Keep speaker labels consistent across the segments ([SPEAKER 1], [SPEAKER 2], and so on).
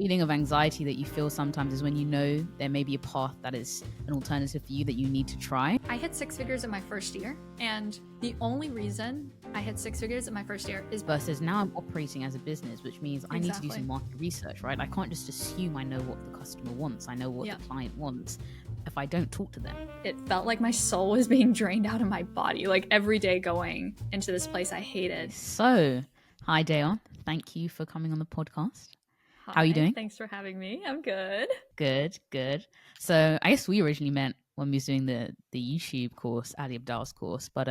[SPEAKER 1] feeling of anxiety that you feel sometimes is when you know there may be a path that is an alternative for you that you need to try.
[SPEAKER 2] I hit six figures in my first year, and the only reason I hit six figures in my first year is
[SPEAKER 1] versus now I'm operating as a business, which means I need to do
[SPEAKER 2] Exactly.
[SPEAKER 1] some market research, right? I can't just assume I know what the customer wants. I know what
[SPEAKER 2] Yeah.
[SPEAKER 1] the client wants if I don't talk to them.
[SPEAKER 2] It felt like my soul was being drained out of my body, like every day going into this place I hated.
[SPEAKER 1] So, hi Deya. Thank you for coming on the podcast. How are you doing?
[SPEAKER 2] Thanks for having me. I'm good.
[SPEAKER 1] Good. So I guess we originally met when we was doing the YouTube course, Ali Abdal's course, but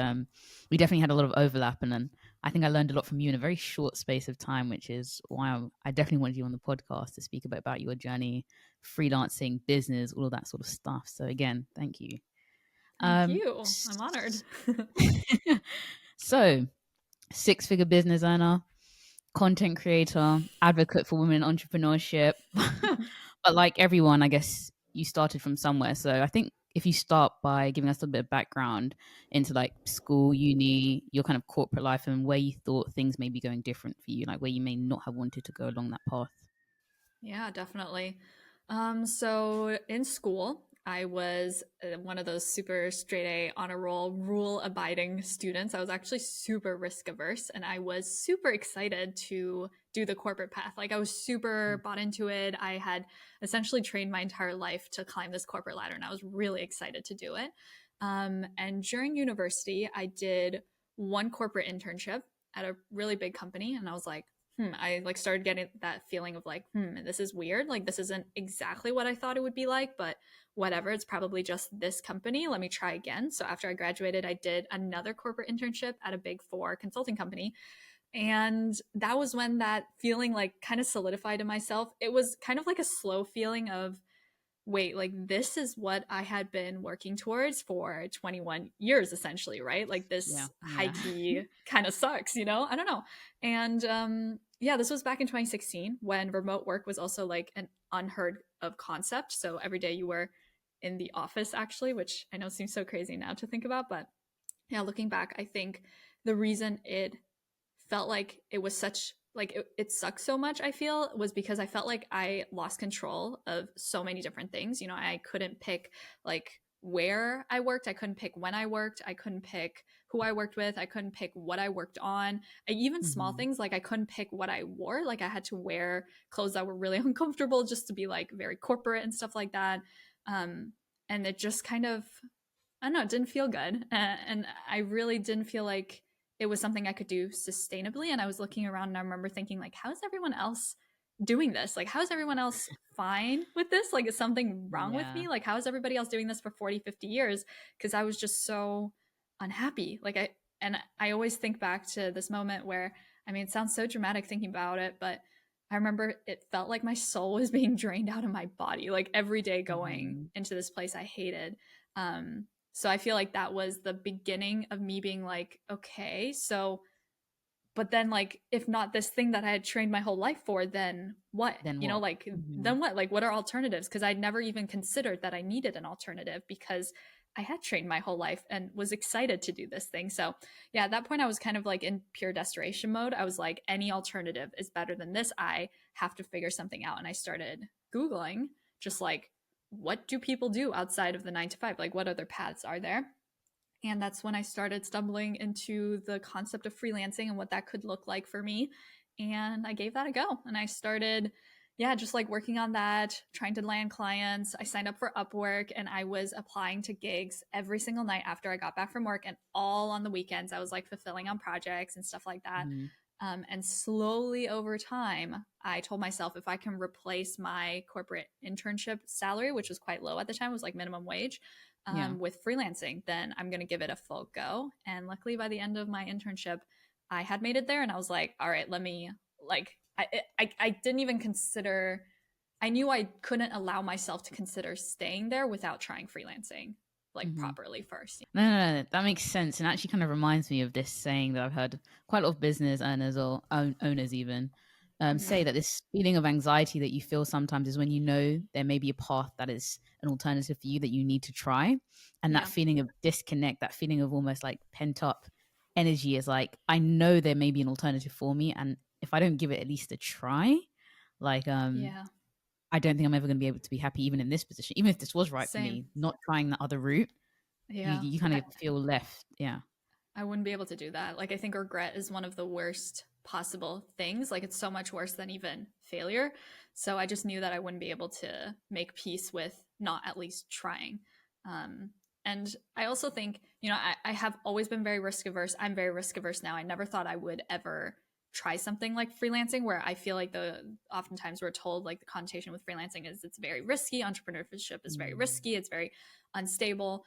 [SPEAKER 1] we definitely had a lot of overlap, and then I think I learned a lot from you in a very short space of time, which is why I definitely wanted you on the podcast to speak about your journey, freelancing, business, all of that sort of stuff. So again, thank you.
[SPEAKER 2] Thank you. I'm honored.
[SPEAKER 1] So, six-figure business owner, content creator, advocate for women in entrepreneurship. But like everyone, I guess you started from somewhere. So I think if you start by giving us a little bit of background into like school, uni, your kind of corporate life, and where you thought things may be going different for you, like where you may not have wanted to go along that path.
[SPEAKER 2] Yeah, definitely. So in school, I was one of those super straight A honor roll, rule abiding students. I was actually super risk averse, and I was super excited to do the corporate path. Like I was super bought into it. I had essentially trained my entire life to climb this corporate ladder, and I was really excited to do it. And during university, I did one corporate internship at a really big company, and I was like, I like started getting that feeling of like, this is weird. Like this isn't exactly what I thought it would be like, but whatever. It's probably just this company. Let me try again. So after I graduated, I did another corporate internship at a big four consulting company. And that was when that feeling like kind of solidified in myself. It was kind of like a slow feeling of, wait, like this is what I had been working towards for 21 years, essentially, right? Like this high key kind of sucks, you know? I don't know. And yeah, this was back in 2016 when remote work was also like an unheard of concept. So every day you were in the office, actually, which I know seems so crazy now to think about. But yeah, looking back, I think the reason it felt like it was such like it sucked so much, I feel, was because I felt like I lost control of so many different things. You know, I couldn't pick like where I worked, I couldn't pick when I worked, I couldn't pick who I worked with, I couldn't pick what I worked on. Even small things like I couldn't pick what I wore. Like I had to wear clothes that were really uncomfortable just to be like very corporate and stuff like that. And it just kind of, I don't know, it didn't feel good. And I really didn't feel like it was something I could do sustainably. And I was looking around and I remember thinking, like, how is everyone else doing this? Like, how is everyone else fine with this? Like, is something wrong with me? Like, how is everybody else doing this for 40, 50 years? Because I was just so unhappy. And I always think back to this moment where, I mean, it sounds so dramatic thinking about it, but I remember it felt like my soul was being drained out of my body, like every day going into this place I hated. So I feel like that was the beginning of me being like, okay, so, but then like, if not this thing that I had trained my whole life for, then what?
[SPEAKER 1] Then
[SPEAKER 2] You know,
[SPEAKER 1] what?
[SPEAKER 2] like, then what? Like, what are alternatives? Because I'd never even considered that I needed an alternative because I had trained my whole life and was excited to do this thing. So yeah, at that point, I was kind of like in pure desperation mode. I was like, any alternative is better than this. I have to figure something out. And I started Googling just like, what do people do outside of the 9 to 5? Like, what other paths are there? And that's when I started stumbling into the concept of freelancing and what that could look like for me. And I gave that a go. And I started, yeah, just like working on that, trying to land clients. I signed up for Upwork and I was applying to gigs every single night after I got back from work, and all on the weekends. I was like fulfilling on projects and stuff like that. And slowly over time, I told myself if I can replace my corporate internship salary, which was quite low at the time, it was like minimum wage, with freelancing, then I'm going to give it a full go. And luckily, by the end of my internship, I had made it there, and I was like, all right, let me like, I didn't even consider, I knew I couldn't allow myself to consider staying there without trying freelancing like properly first.
[SPEAKER 1] No, that makes sense, and actually kind of reminds me of this saying that I've heard quite a lot of business owners or owners even say, that this feeling of anxiety that you feel sometimes is when you know there may be a path that is an alternative for you that you need to try, and that feeling of disconnect, that feeling of almost like pent up energy is like, I know there may be an alternative for me, and if I don't give it at least a try, like I don't think I'm ever going to be able to be happy even in this position, even if this was right for
[SPEAKER 2] Same.
[SPEAKER 1] me. Not trying that other route,
[SPEAKER 2] Yeah.
[SPEAKER 1] you kind of feel left. Yeah.
[SPEAKER 2] I wouldn't be able to do that. Like, I think regret is one of the worst possible things. Like, it's so much worse than even failure. So I just knew that I wouldn't be able to make peace with not at least trying. Um, and I also think, I have always been very risk averse. I'm very risk averse now. I never thought I would ever try something like freelancing, where I feel like oftentimes we're told like the connotation with freelancing is it's very risky. Entrepreneurship is very
[SPEAKER 1] Mm.
[SPEAKER 2] risky. It's very unstable.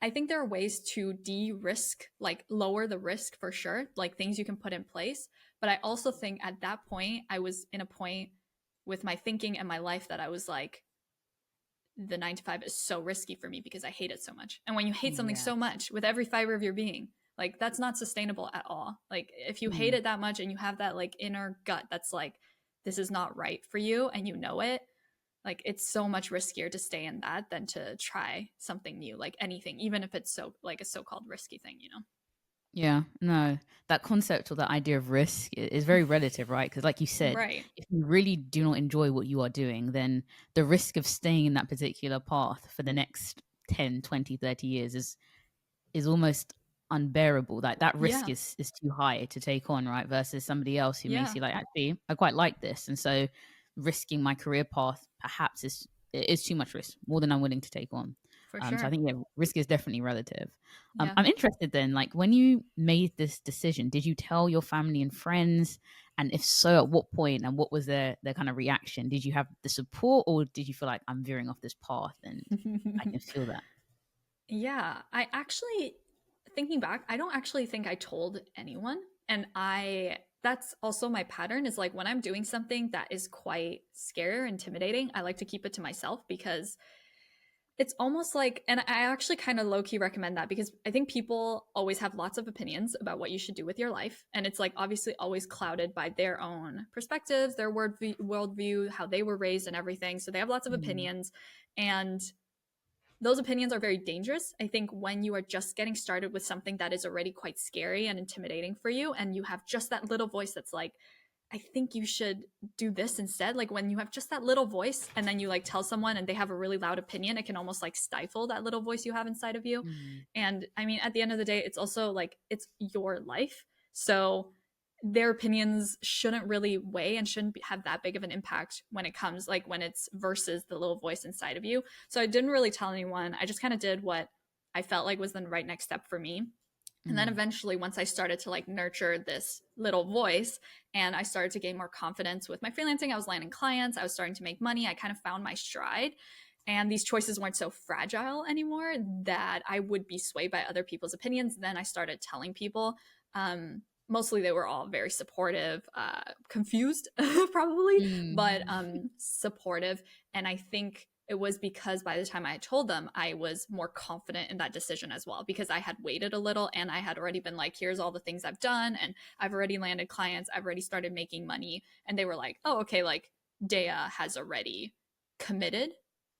[SPEAKER 2] I think there are ways to de-risk, like lower the risk for sure, like things you can put in place. But I also think at that point, I was in a point with my thinking and my life that I was like, the 9 to 5 is so risky for me because I hate it so much. And when you hate something so
[SPEAKER 1] Yes.
[SPEAKER 2] much with every fiber of your being, like that's not sustainable at all. Like if you hate
[SPEAKER 1] Mm.
[SPEAKER 2] it that much and you have that like inner gut that's like, this is not right for you and you know it, like it's so much riskier to stay in that than to try something new, like anything, even if it's so like a so-called risky thing.
[SPEAKER 1] Yeah, no, that concept or that idea of risk is very relative, right? Because, like you said,
[SPEAKER 2] Right.
[SPEAKER 1] if you really do not enjoy what you are doing, then the risk of staying in that particular path for the next 10, 20, 30 years is almost unbearable. Like that risk
[SPEAKER 2] Yeah.
[SPEAKER 1] is too high to take on, right? Versus somebody else who may
[SPEAKER 2] Yeah.
[SPEAKER 1] see like, actually, I quite like this, and so risking my career path perhaps is too much risk, more than I'm willing to take on.
[SPEAKER 2] For
[SPEAKER 1] So I
[SPEAKER 2] sure.
[SPEAKER 1] think, yeah, risk is definitely relative.
[SPEAKER 2] Yeah.
[SPEAKER 1] I'm interested then, like when you made this decision, did you tell your family and friends? And if so, at what point, and what was their kind of reaction? Did you have the support, or did you feel like I'm veering off this path and I can feel that?
[SPEAKER 2] Yeah, I actually, thinking back, I don't actually think I told anyone. And that's also my pattern is like when I'm doing something that is quite scary or intimidating, I like to keep it to myself because it's almost like, and I actually kind of low key recommend that because I think people always have lots of opinions about what you should do with your life. And it's like obviously always clouded by their own perspectives, their worldview, how they were raised, and everything. So they have lots of
[SPEAKER 1] Mm,
[SPEAKER 2] opinions. And those opinions are very dangerous. I think when you are just getting started with something that is already quite scary and intimidating for you, and you have just that little voice that's like, I think you should do this instead. Like when you have just that little voice and then you like tell someone and they have a really loud opinion, it can almost like stifle that little voice you have inside of you.
[SPEAKER 1] mm,
[SPEAKER 2] And I mean, at the end of the day, it's also like it's your life. So their opinions shouldn't really weigh and shouldn't have that big of an impact when it comes like when it's versus the little voice inside of you. So I didn't really tell anyone. I just kind of did what I felt like was the right next step for me. And then
[SPEAKER 1] mm,
[SPEAKER 2] eventually, once I started to like nurture this little voice and I started to gain more confidence with my freelancing, I was landing clients, I was starting to make money, I kind of found my stride. And these choices weren't so fragile anymore that I would be swayed by other people's opinions. Then I started telling people. Mostly they were all very supportive, confused probably, but
[SPEAKER 1] mm,
[SPEAKER 2] supportive. And I think it was because by the time I told them, I was more confident in that decision as well because I had waited a little and I had already been like, here's all the things I've done and I've already landed clients, I've already started making money. And they were like, oh, okay, like Deya has already committed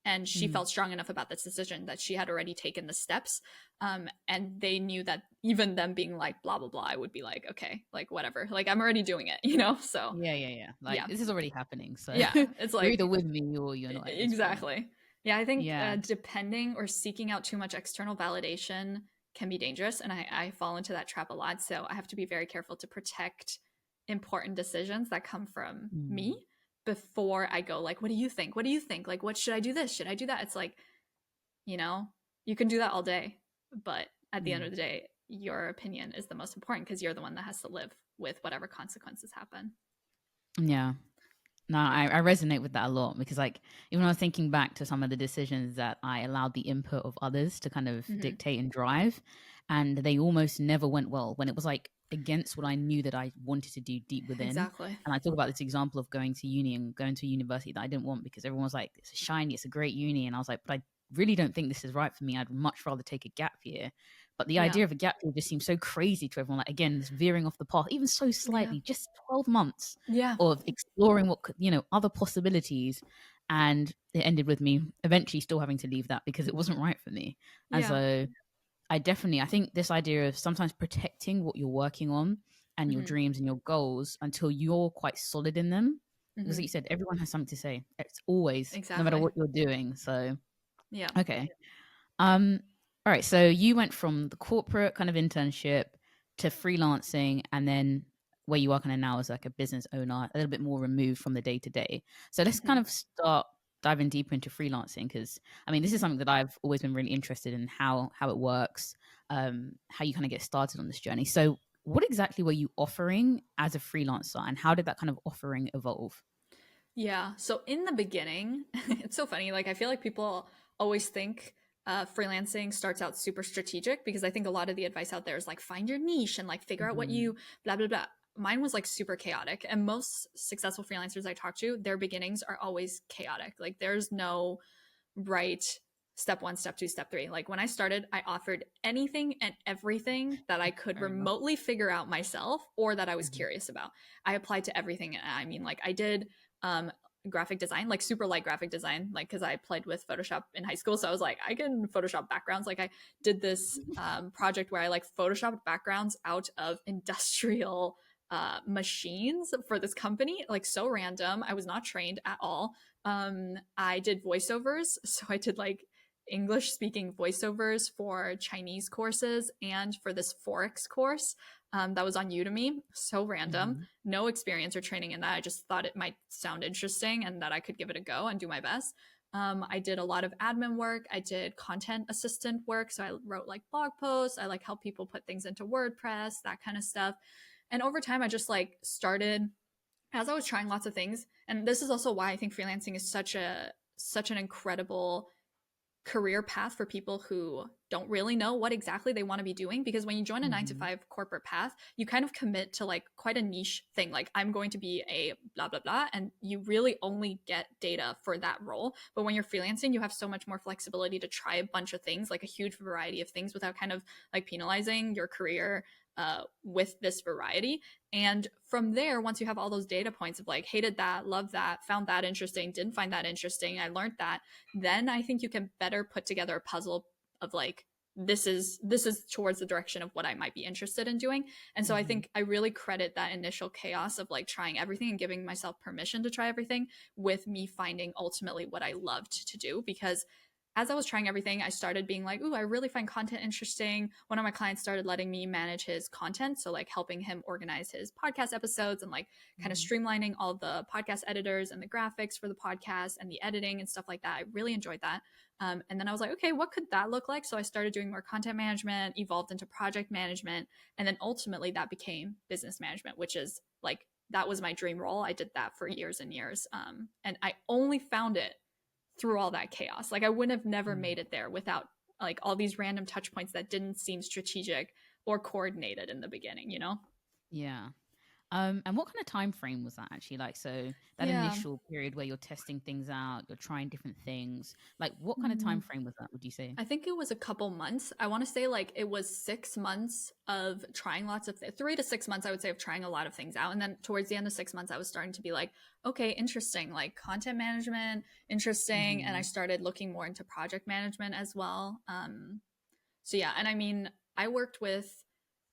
[SPEAKER 2] and she
[SPEAKER 1] mm.
[SPEAKER 2] felt strong enough about this decision that she had already taken the steps. And they knew that even them being like, blah, blah, blah, I would be like, okay, like whatever, like I'm already doing it. So
[SPEAKER 1] Yeah, yeah, yeah. Like
[SPEAKER 2] yeah,
[SPEAKER 1] this is already happening. So
[SPEAKER 2] yeah, it's
[SPEAKER 1] you're either
[SPEAKER 2] like
[SPEAKER 1] with me or you're not at this point.
[SPEAKER 2] exactly. Yeah, I think
[SPEAKER 1] Yeah.
[SPEAKER 2] depending or seeking out too much external validation can be dangerous. And I fall into that trap a lot. So I have to be very careful to protect important decisions that come from
[SPEAKER 1] Mm,
[SPEAKER 2] me before I go, like, what do you think? What do you think? Like, what should I do this? Should I do that? It's like, you know, you can do that all day. But at the end
[SPEAKER 1] mm.
[SPEAKER 2] of the day, your opinion is the most important because you're the one that has to live with whatever consequences happen.
[SPEAKER 1] Yeah. No, I resonate with that a lot because, like, even when I was thinking back to some of the decisions that I allowed the input of others to kind of
[SPEAKER 2] Mm-hmm.
[SPEAKER 1] dictate and drive, and they almost never went well when it was like against what I knew that I wanted to do deep within.
[SPEAKER 2] Exactly.
[SPEAKER 1] And I talk about this example of going to uni and going to a university that I didn't want because everyone was like, it's shiny, it's a great uni. And I was like, but I really don't think this is right for me. I'd much rather take a gap year. But the
[SPEAKER 2] Yeah.
[SPEAKER 1] idea of a gap year just seems so crazy to everyone. Like, again, this veering off the path, even so
[SPEAKER 2] Yeah.
[SPEAKER 1] slightly, just 12 months
[SPEAKER 2] Yeah.
[SPEAKER 1] of exploring what could, other possibilities. And it ended with me eventually still having to leave that because it wasn't right for me. And
[SPEAKER 2] Yeah.
[SPEAKER 1] so I think this idea of sometimes protecting what you're working on and your
[SPEAKER 2] Mm-hmm.
[SPEAKER 1] dreams and your goals until you're quite solid in them, Because like
[SPEAKER 2] Hmm.
[SPEAKER 1] you said, everyone has something to say. It's always, no matter
[SPEAKER 2] Exactly.
[SPEAKER 1] what you're doing. So,
[SPEAKER 2] Yeah.
[SPEAKER 1] okay. Um, all right. So you went from the corporate kind of internship to freelancing, and then where you are kind of now as like a business owner, a little bit more removed from the day to day. So let's
[SPEAKER 2] Hmm.
[SPEAKER 1] kind of start diving deeper into freelancing because I mean this is
[SPEAKER 2] Hmm.
[SPEAKER 1] something that I've always been really interested in how it works, how you kind of get started on this journey. So what exactly were you offering as a freelancer, and how did that kind of offering evolve?
[SPEAKER 2] Yeah. So in the beginning, it's so funny. Like I feel like people always think freelancing starts out super strategic because I think a lot of the advice out there is like find your niche and like figure out what
[SPEAKER 1] Hmm.
[SPEAKER 2] you blah blah blah. Mine was like super chaotic, and most successful freelancers I talk to, their beginnings are always chaotic. Like there's no right step one, step two, step three. Like when I started, I offered anything and everything that I could
[SPEAKER 1] Fair enough.
[SPEAKER 2] remotely figure out myself or that I was
[SPEAKER 1] Hmm.
[SPEAKER 2] curious about. I applied to everything. I mean, like I did um, graphic design, like super light graphic design, like because I played with Photoshop in high school. So I was like, I can Photoshop backgrounds. Like I did this project where I like Photoshopped backgrounds out of industrial machines for this company, like so random. I was not trained at all. I did voiceovers, so I did like English speaking voiceovers for Chinese courses and for this Forex course that was on Udemy. So random,
[SPEAKER 1] Hmm.
[SPEAKER 2] no experience or training in that. I just thought it might sound interesting and that I could give it a go and do my best. I did a lot of admin work. I did content assistant work. So I wrote like blog posts. I like help people put things into WordPress, that kind of stuff. And over time, I just like started as I was trying lots of things, and this is also why I think freelancing is such an incredible career path for people who don't really know what exactly they want to be doing, because when you join a 9 to
[SPEAKER 1] Hmm.
[SPEAKER 2] 5 corporate path, you kind of commit to like quite a niche thing, like I'm going to be a blah blah blah, and you really only get data for that role. But when you're freelancing, you have so much more flexibility to try a bunch of things, like a huge variety of things, without kind of like penalizing your career with this variety. And from there, once you have all those data points of like hated that, loved that, found that interesting, didn't find that interesting, I learned that, then I think you can better put together a puzzle of like this is towards the direction of what I might be interested in doing. And so I
[SPEAKER 1] Hmm.
[SPEAKER 2] think I really credit that initial chaos of like trying everything and giving myself permission to try everything with me finding ultimately what I loved to do. Because as I was trying everything, I started being like, ooh, I really find content interesting. One of my clients started letting me manage his content. So, like, helping him organize his podcast episodes and, like, kind of
[SPEAKER 1] Hmm.
[SPEAKER 2] streamlining all the podcast editors and the graphics for the podcast and the editing and stuff like that. I really enjoyed that. And then I was like, okay, what could that look like? So I started doing more content management, evolved into project management. And then ultimately that became business management, which is like, that was my dream role. I did that for years and years. And I only found it through all that chaos. Like I wouldn't have never made it there without like all these random touch points that didn't seem strategic or coordinated in the beginning, you know?
[SPEAKER 1] Yeah. And what kind of time frame was that actually? Like, so that
[SPEAKER 2] Yeah.
[SPEAKER 1] initial period where you're testing things out, you're trying different things. Like, what kind of time
[SPEAKER 2] Mm,
[SPEAKER 1] frame was that? Would you say?
[SPEAKER 2] I think it was a couple months. I want to say like it was 6 months of trying lots of 3 to 6 months, I would say, of trying a lot of things out. And then towards the end of 6 months, I was starting to be like, okay, interesting, like content management, interesting. And I
[SPEAKER 1] Hmm.
[SPEAKER 2] started looking more into project management as well. So yeah, and I mean, I worked with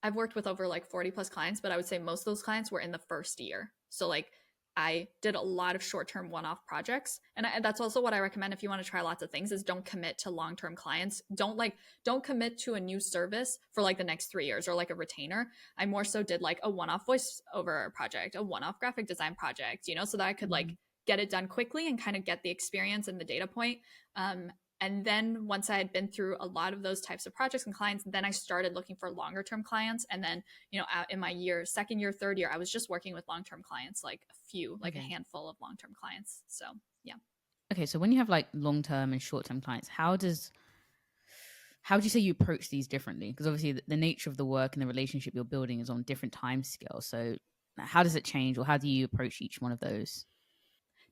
[SPEAKER 2] I've worked with over like 40 plus clients, but I would say most of those clients were in the first year. So like I did a lot of short-term one-off projects. And that's also what I recommend if you want to try lots of things is don't commit to long-term clients. Don't commit to a new service for like the next 3 years or like a retainer. I more so did like a one-off voiceover project, a one-off graphic design project, you know, so that I could like
[SPEAKER 1] Hmm.
[SPEAKER 2] get it done quickly and kind of get the experience and the data point. And then once I had been through a lot of those types of projects and clients, then I started looking for longer term clients. And then, you know, in my second year, third year, I was just working with long term clients, like a
[SPEAKER 1] Okay.
[SPEAKER 2] handful of long term clients. So yeah.
[SPEAKER 1] Okay. So when you have like long term and short term clients, how would you say you approach these differently? Because obviously the nature of the work and the relationship you're building is on different time scales. So how does it change, or how do you approach each one of those?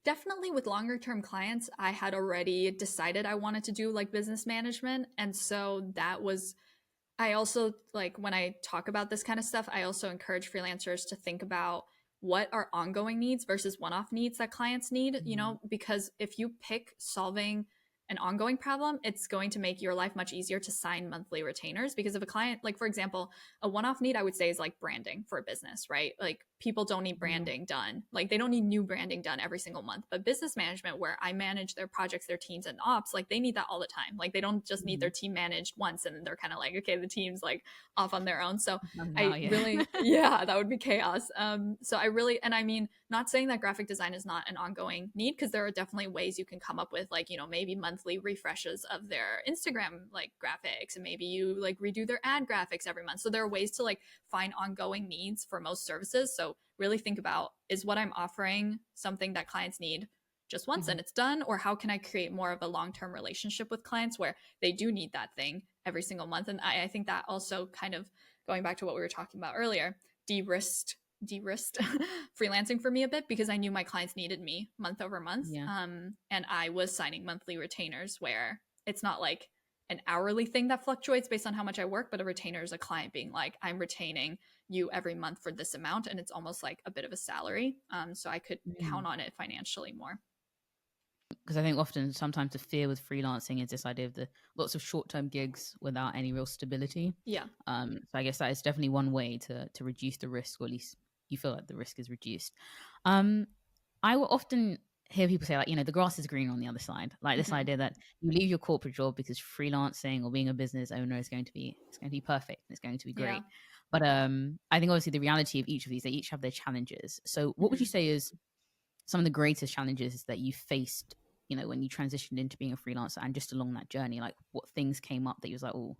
[SPEAKER 2] Definitely with longer term clients, I had already decided I wanted to do like business management. And so that was I also like when I talk about this kind of stuff, I also encourage freelancers to think about what are ongoing needs versus one-off needs that clients need, you
[SPEAKER 1] Hmm.
[SPEAKER 2] know, because if you pick solving an ongoing problem, it's going to make your life much easier to sign monthly retainers. Because if a client, like for example, a one-off need I would say is like branding for a business, right? Like people don't need branding done. Like they don't need new branding done every single month. But business management, where I manage their projects, their teams and ops, like they need that all the time. Like they don't just need their team managed once and then they're kind of like, okay, the team's like off on their own. So
[SPEAKER 1] Now,
[SPEAKER 2] I
[SPEAKER 1] yeah.
[SPEAKER 2] really, yeah, that would be chaos. So I really, and I mean, not saying that graphic design is not an ongoing need, because there are definitely ways you can come up with, like, you know, maybe monthly refreshes of their Instagram like graphics, and maybe you like redo their ad graphics every month. So there are ways to like find ongoing needs for most services. So really think about, is what I'm offering something that clients need just once and it's done, or how can I create more of a long-term relationship with clients where they do need that thing every single month? And I think that also kind of, going back to what we were talking about earlier, de-risked freelancing for me a bit, because I knew my clients needed me month over month.
[SPEAKER 1] Yeah.
[SPEAKER 2] And I was signing monthly retainers where it's not like an hourly thing that fluctuates based on how much I work, but a retainer is a client being like, I'm retaining you every month for this amount, and it's almost like a bit of a salary. So I could count on it financially more.
[SPEAKER 1] Because I think often sometimes the fear with freelancing is this idea of the lots of short-term gigs without any real stability.
[SPEAKER 2] Yeah.
[SPEAKER 1] So I guess that is definitely one way to reduce the risk, or at least you feel like the risk is reduced. I will often hear people say, like, you know, the grass is green on the other side. Like this idea that you leave your corporate job because freelancing or being a business owner is going to be perfect. It's going to be great.
[SPEAKER 2] Yeah.
[SPEAKER 1] But I think obviously the reality of each of these, they each have their challenges. So what would you say is some of the greatest challenges that you faced, you know, when you transitioned into being a freelancer, and just along that journey, like what things came up that you was like, oh,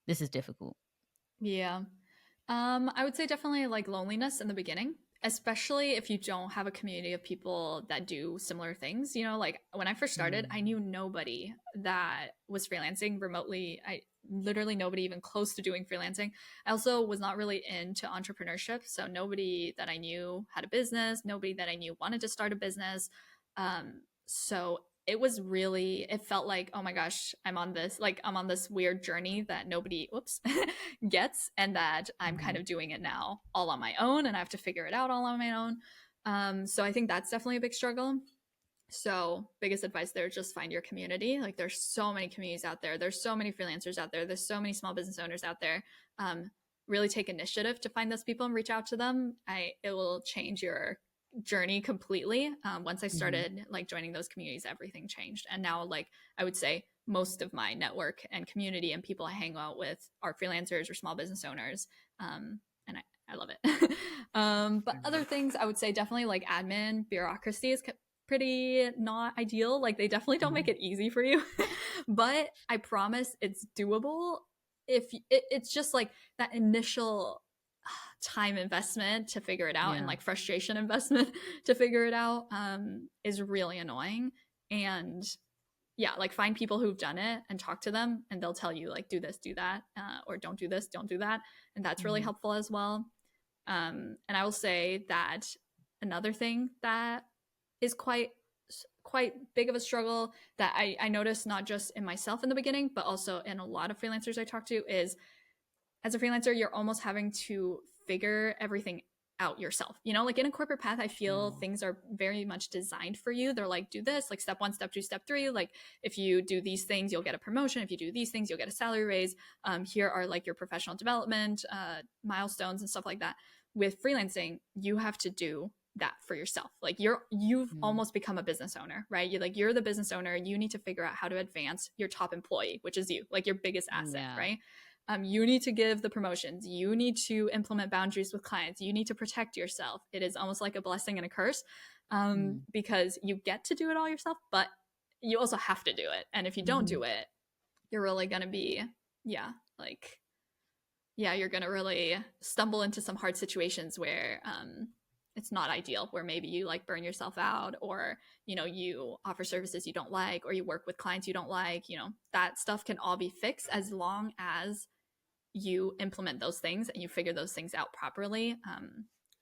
[SPEAKER 1] this is difficult?
[SPEAKER 2] Yeah. I would say definitely like loneliness in the beginning, especially if you don't have a community of people that do similar things. You know, like when I first started, I knew nobody that was freelancing remotely. I literally nobody even close to doing freelancing. I also was not really into entrepreneurship, so nobody that I knew had a business, nobody that I knew wanted to start a business. So it was really, it felt like, oh my gosh, I'm on this weird journey that nobody whoops gets, and that I'm kind of doing it now all on my own, and I have to figure it out all on my own. So I think that's definitely a big struggle. So biggest advice there, just find your community. Like there's so many communities out there, there's so many freelancers out there, there's so many small business owners out there. Really take initiative to find those people and reach out to them. It will change your journey completely. Once I started like joining those communities, everything changed. And now, like, I would say most of my network and community and people I hang out with are freelancers or small business owners. And I love it. But other things I would say definitely like admin bureaucracy is pretty not ideal. Like they definitely don't make it easy for you, but I promise it's doable. If it's just like that initial time investment to figure it out, and like frustration investment to figure it out, is really annoying. And yeah, like find people who've done it and talk to them, and they'll tell you like do this, do that, or don't do this, don't do that, and that's really helpful as well. And I will say that another thing that is quite big of a struggle that I noticed not just in myself in the beginning, but also in a lot of freelancers I talk to, is as a freelancer, you're almost having to figure everything out yourself. You know, like in a corporate path, I feel things are very much designed for you. They're like, do this, like step 1, step 2, step 3. Like if you do these things, you'll get a promotion. If you do these things, you'll get a salary raise. Here are like your professional development milestones and stuff like that. With freelancing, you have to do that for yourself. Like you've almost become a business owner, right? You're the business owner. You need to figure out how to advance your top employee, which is you, like your biggest asset, right? You need to give the promotions. You need to implement boundaries with clients. You need to protect yourself. It is almost like a blessing and a curse, because you get to do it all yourself, but you also have to do it. And if you don't do it, you're really going to be, you're going to really stumble into some hard situations where it's not ideal, where maybe you like burn yourself out, or, you know, you offer services you don't like, or you work with clients you don't like. You know, that stuff can all be fixed as long as you implement those things and you figure those things out properly,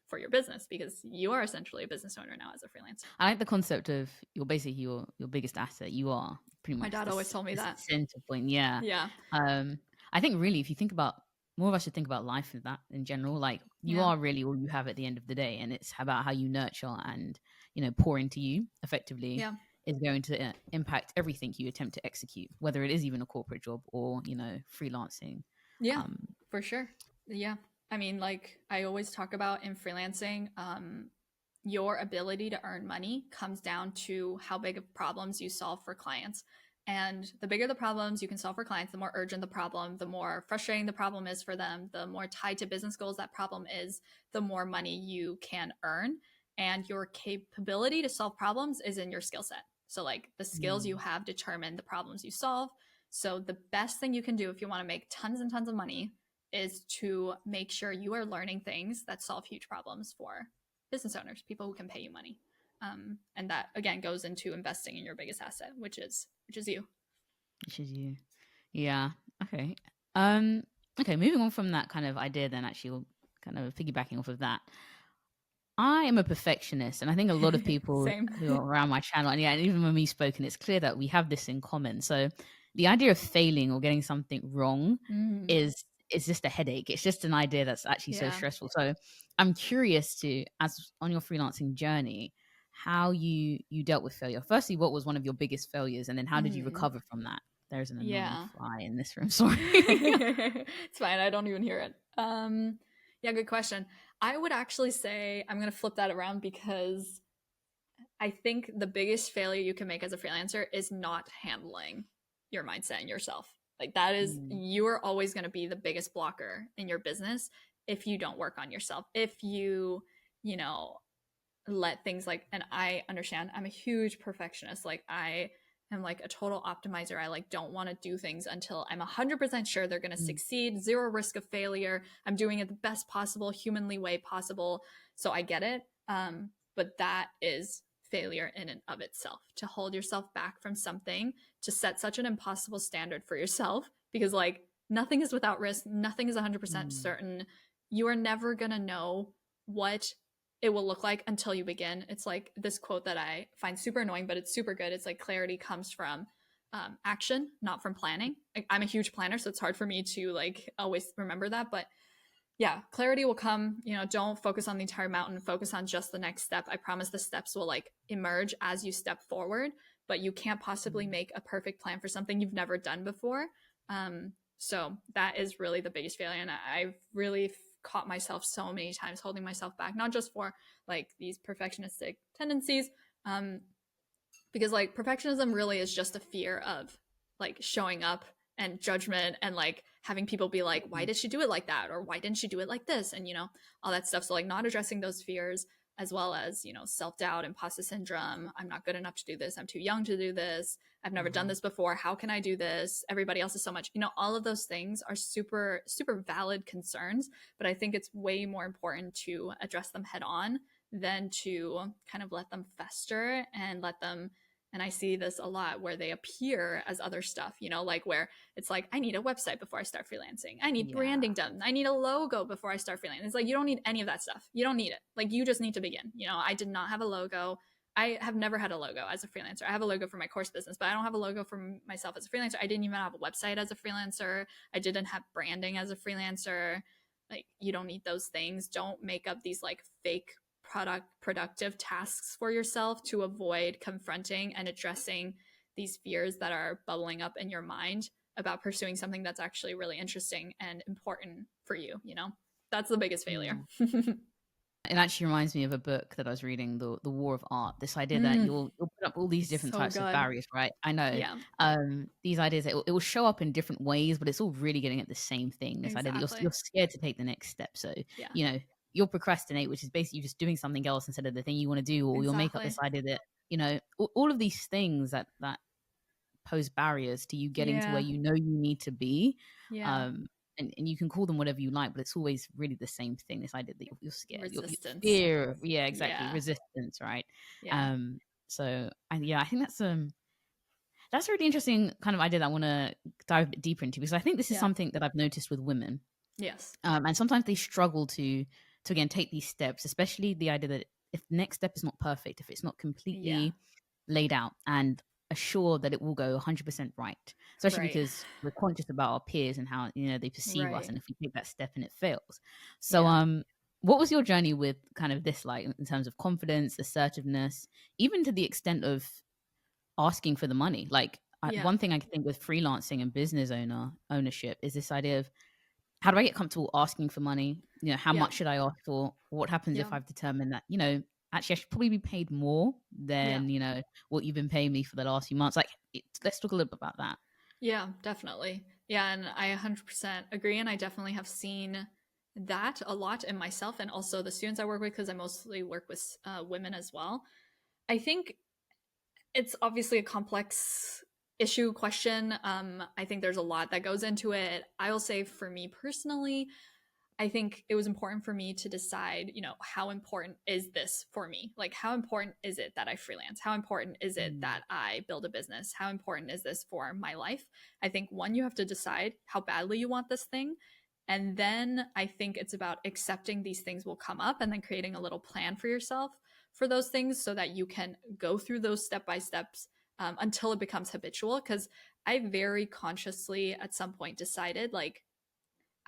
[SPEAKER 2] for your business, because you are essentially a business owner now as a freelancer.
[SPEAKER 1] I like the concept of you're basically your biggest asset. You are pretty much.
[SPEAKER 2] My dad always told me that
[SPEAKER 1] center point. Yeah.
[SPEAKER 2] Yeah.
[SPEAKER 1] I think really, if you think about, more of us should think about life in that in general. Like you are really all you have at the end of the day, and it's about how you nurture and, you know, pour into you effectively.
[SPEAKER 2] Yeah.
[SPEAKER 1] Is going to impact everything you attempt to execute, whether it is even a corporate job or, you know, freelancing.
[SPEAKER 2] Yeah, for sure. Yeah. I mean, like I always talk about in freelancing, your ability to earn money comes down to how big of problems you solve for clients. And the bigger the problems you can solve for clients, the more urgent the problem, the more frustrating the problem is for them, the more tied to business goals that problem is, the more money you can earn. And your capability to solve problems is in your skill set. So, like the skills you
[SPEAKER 1] Mm.
[SPEAKER 2] have determine the problems you solve. So, the best thing you can do if you want to make tons and tons of money is to make sure you are learning things that solve huge problems for business owners, people who can pay you money. And that again goes into investing in your biggest asset, which is you.
[SPEAKER 1] Which is you. Yeah. Okay. Um, okay, moving on from that kind of idea then actually kind of piggybacking off of that. I am a perfectionist, and I think a lot of people
[SPEAKER 2] Same.
[SPEAKER 1] who are around my channel, and yeah, and even when we've spoken, it's clear that we have this in common. So the idea of failing or getting something wrong
[SPEAKER 2] Mm,
[SPEAKER 1] is just a headache. It's just an idea that's actually so
[SPEAKER 2] yeah.
[SPEAKER 1] stressful. So I'm curious to, as on your freelancing journey, how you dealt with failure. Firstly, what was one of your biggest failures, and then how did you
[SPEAKER 2] Mm,
[SPEAKER 1] recover from that? There's an annoying
[SPEAKER 2] yeah.
[SPEAKER 1] fly in this room. Sorry.
[SPEAKER 2] It's fine. I don't even hear it. Yeah, good question. I would actually say I'm gonna flip that around because I think the biggest failure you can make as a freelancer is not handling your mindset and yourself. Like that is
[SPEAKER 1] Mm,
[SPEAKER 2] you are always going to be the biggest blocker in your business if you don't work on yourself. If you know, let things like and I understand I'm a huge perfectionist. Like I am like a total optimizer. I like don't want to do things until I'm 100% sure they're going to
[SPEAKER 1] mm,
[SPEAKER 2] succeed, zero risk of failure. I'm doing it the best possible humanly way possible. So I get it. But that is failure in and of itself to hold yourself back from something, to set such an impossible standard for yourself because like nothing is without risk, nothing is 100%
[SPEAKER 1] mm,
[SPEAKER 2] certain. You are never going to know what it will look like until you begin. It's like this quote that I find super annoying, but it's super good. It's like clarity comes from action, not from planning. I'm a huge planner, so it's hard for me to like always remember that. But yeah, clarity will come. You know, don't focus on the entire mountain. Focus on just the next step. I promise the steps will like emerge as you step forward. But you can't possibly
[SPEAKER 1] mm,
[SPEAKER 2] make a perfect plan for something you've never done before. So that is really the biggest failure, and I've really caught myself so many times holding myself back, not just for like these perfectionistic tendencies, um, because like perfectionism really is just a fear of like showing up and judgment and like having people be like, why
[SPEAKER 1] mm,
[SPEAKER 2] did she do it like that, or why didn't she do it like this, and all that stuff. So like not addressing those fears, as well as self-doubt, imposter syndrome, I'm not good enough to do this, I'm too young to do this, I've never done
[SPEAKER 1] uh-huh.
[SPEAKER 2] this before, how can I do this, everybody else is so much, all of those things are super super valid concerns. But I think it's way more important to address them head on than to kind of let them fester and let them, and I see this a lot where they appear as other stuff, like where it's like, I need a website before I start freelancing. I need
[SPEAKER 1] Yeah.
[SPEAKER 2] branding done. I need a logo before I start freelancing. It's like, you don't need any of that stuff. You don't need it. Like, you just need to begin. I did not have a logo. I have never had a logo as a freelancer. I have a logo for my course business, but I don't have a logo for myself as a freelancer. I didn't even have a website as a freelancer. I didn't have branding as a freelancer. Like, you don't need those things. Don't make up these like fake productive tasks for yourself to avoid confronting and addressing these fears that are bubbling up in your mind about pursuing something that's actually really interesting and important for you. That's the biggest failure.
[SPEAKER 1] Yeah. It actually reminds me of a book that I was reading, The War of Art. This idea that
[SPEAKER 2] Mm,
[SPEAKER 1] you'll put up all these different
[SPEAKER 2] so
[SPEAKER 1] types of
[SPEAKER 2] good.
[SPEAKER 1] barriers, right? I know.
[SPEAKER 2] Yeah,
[SPEAKER 1] These ideas that it will show up in different ways, but it's all really getting at the same thing. This idea that you're
[SPEAKER 2] exactly.
[SPEAKER 1] scared to take the next step. So
[SPEAKER 2] Yeah,
[SPEAKER 1] you know you'll procrastinate, which is basically just doing something else instead of the thing you want to do, or you'll make up
[SPEAKER 2] exactly.
[SPEAKER 1] this idea that all of these things that pose barriers to you getting to where
[SPEAKER 2] Yeah,
[SPEAKER 1] you need to be.
[SPEAKER 2] yeah.
[SPEAKER 1] Um, and you can call them whatever you like, but it's always really the same thing. This idea that you're scared, your
[SPEAKER 2] Resistance.
[SPEAKER 1] fear, yeah, exactly,
[SPEAKER 2] Yeah,
[SPEAKER 1] resistance, right?
[SPEAKER 2] yeah,
[SPEAKER 1] Um, so yeah, I think that's a really interesting kind of idea that I want to dive a bit deeper into because I think this is
[SPEAKER 2] yeah.
[SPEAKER 1] something that I've noticed with women,
[SPEAKER 2] Yes.
[SPEAKER 1] and sometimes they struggle to again take these steps, especially the idea that if the next step is not perfect, if it's not
[SPEAKER 2] Yeah.
[SPEAKER 1] completely laid out and assured that it will go 100% right, especially
[SPEAKER 2] Right.
[SPEAKER 1] because we're conscious about our peers and how they perceive us,
[SPEAKER 2] Right.
[SPEAKER 1] and if we take that step and it fails. So
[SPEAKER 2] Yeah.
[SPEAKER 1] what was your journey with kind of this like in terms of confidence, assertiveness, even to the extent of asking for the money? Like
[SPEAKER 2] Yeah.
[SPEAKER 1] one thing I can think with freelancing and business ownership is this idea of how do I get comfortable asking for money? You know, how
[SPEAKER 2] Yeah.
[SPEAKER 1] much should I ask for? What happens
[SPEAKER 2] Yeah.
[SPEAKER 1] if I've determined that, you know, actually I should probably be paid more
[SPEAKER 2] Yeah.
[SPEAKER 1] than, you know, what you've been paying me for the last few months? Like, let's talk a little bit about that.
[SPEAKER 2] Yeah, definitely. Yeah, and I 100% agree. And I definitely have seen that a lot in myself and also the students I work with, because I mostly work with women as well. I think it's obviously a complex issue question. I think there's a lot that goes into it. I will say for me personally, I think it was important for me to decide, you know, how important is this for me? Like, how important is it that I freelance? How important is it
[SPEAKER 1] Mm,
[SPEAKER 2] that I build a business? How important is this for my life? I think one, you have to decide how badly you want this thing. And then I think it's about accepting these things will come up and then creating a little plan for yourself for those things so that you can go through those step by steps until it becomes habitual. Because I very consciously at some point decided, like,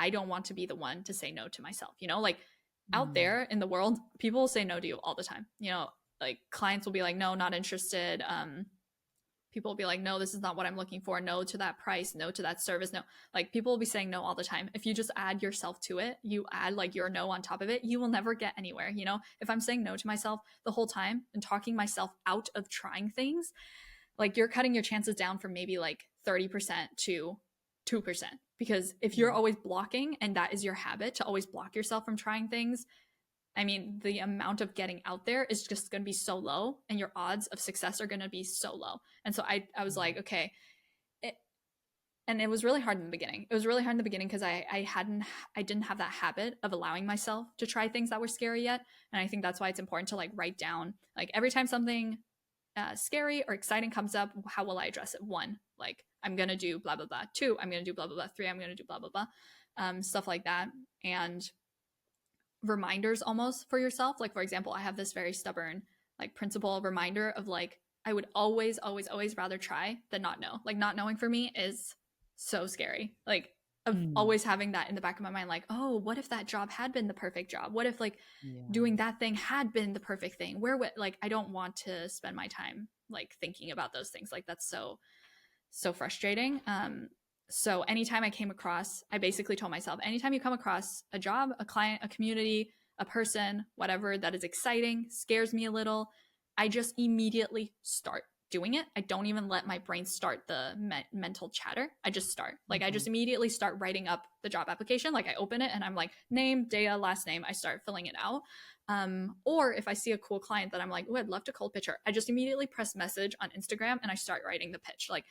[SPEAKER 2] I don't want to be the one to say no to myself. You know, like out
[SPEAKER 1] mm,
[SPEAKER 2] there in the world, people will say no to you all the time. You know, like clients will be like, no, not interested. People will be like, no, this is not what I'm looking for. No to that price. No to that service. No, like people will be saying no all the time. If you just add yourself to it, you add like your no on top of it, you will never get anywhere. You know, if I'm saying no to myself the whole time and talking myself out of trying things, like you're cutting your chances down from maybe like 30% to 2%. Because if you're
[SPEAKER 1] mm,
[SPEAKER 2] always blocking and that is your habit to always block yourself from trying things, I mean, the amount of getting out there is just going to be so low and your odds of success are going to be so low. And so I was
[SPEAKER 1] mm,
[SPEAKER 2] like, okay. It, and it was really hard in the beginning. It was really hard in the beginning because I didn't have that habit of allowing myself to try things that were scary yet. And I think that's why it's important to like write down, like every time something scary or exciting comes up, how will I address it? One, like I'm gonna do blah blah blah. Two, I'm gonna do blah blah blah. Three, I'm gonna do blah blah blah. Stuff like that, and reminders almost for yourself. Like for example, I have this very stubborn like principle reminder of like I would always, always, always rather try than not know. Like not knowing for me is so scary. Like of
[SPEAKER 1] mm.
[SPEAKER 2] always having that in the back of my mind, like, oh, what if that job had been the perfect job? What if like
[SPEAKER 1] Yeah.
[SPEAKER 2] doing that thing had been the perfect thing? Where would like I don't want to spend my time like thinking about those things. Like that's so frustrating. So anytime I came across, I basically told myself, anytime you come across a job, a client, a community, a person, whatever that is exciting, scares me a little, I just immediately start doing it. I don't even let my brain start the mental chatter. I just start. Like I just
[SPEAKER 1] Mhm.
[SPEAKER 2] immediately start writing up the job application. Like I open it and I'm like, name, Deya, last name. I start filling it out. Or if I see a cool client that I'm like, oh, I'd love to cold pitch her, I just immediately press message on Instagram and I start writing the pitch. Like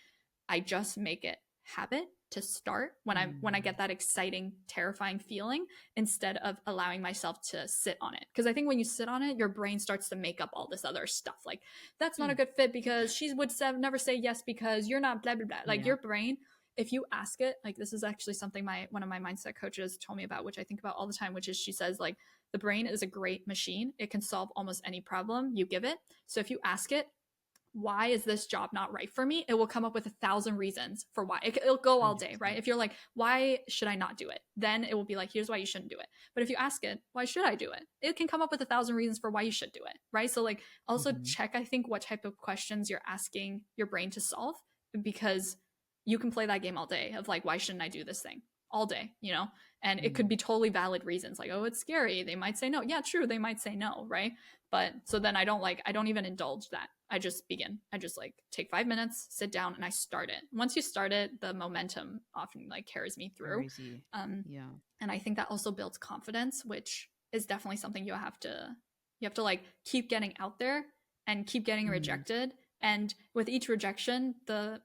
[SPEAKER 2] I just make it habit to start when I
[SPEAKER 1] Mm.
[SPEAKER 2] get that exciting, terrifying feeling instead of allowing myself to sit on it. Because I think when you sit on it, your brain starts to make up all this other stuff. Like that's not a
[SPEAKER 1] Mm.
[SPEAKER 2] good fit because she would never say yes because you're not blah blah blah. Like
[SPEAKER 1] Yeah.
[SPEAKER 2] your brain, if you ask it, like this is actually something my one of my mindset coaches told me about, which I think about all the time, which is she says like the brain is a great machine. It can solve almost any problem you give it. So if you ask it, why is this job not right for me? It will come up with 1,000 reasons for why. It'll go all day, right?
[SPEAKER 1] 100%.
[SPEAKER 2] If you're like, why should I not do it? Then it will be like, here's why you shouldn't do it. But if you ask it, why should I do it? It can come up with 1,000 reasons for why you should do it, right? So, like, also
[SPEAKER 1] Mhm.
[SPEAKER 2] check, I think, what type of questions you're asking your brain to solve because you can play that game all day of like, why shouldn't I do this thing? All day, you know? And it could
[SPEAKER 1] Mm.
[SPEAKER 2] be totally valid reasons like, oh, it's scary. They might say no. Yeah, true. They might say no, right? But so then I don't even indulge that. I just begin. I just like take 5 minutes, sit down, and I start it. Once you start it, the momentum often like carries me through.
[SPEAKER 1] Crazy.
[SPEAKER 2] Um,
[SPEAKER 1] Yeah.
[SPEAKER 2] and I think that also builds confidence, which is definitely something you have to like keep getting out there and keep getting
[SPEAKER 1] Mm.
[SPEAKER 2] rejected. And with each rejection, the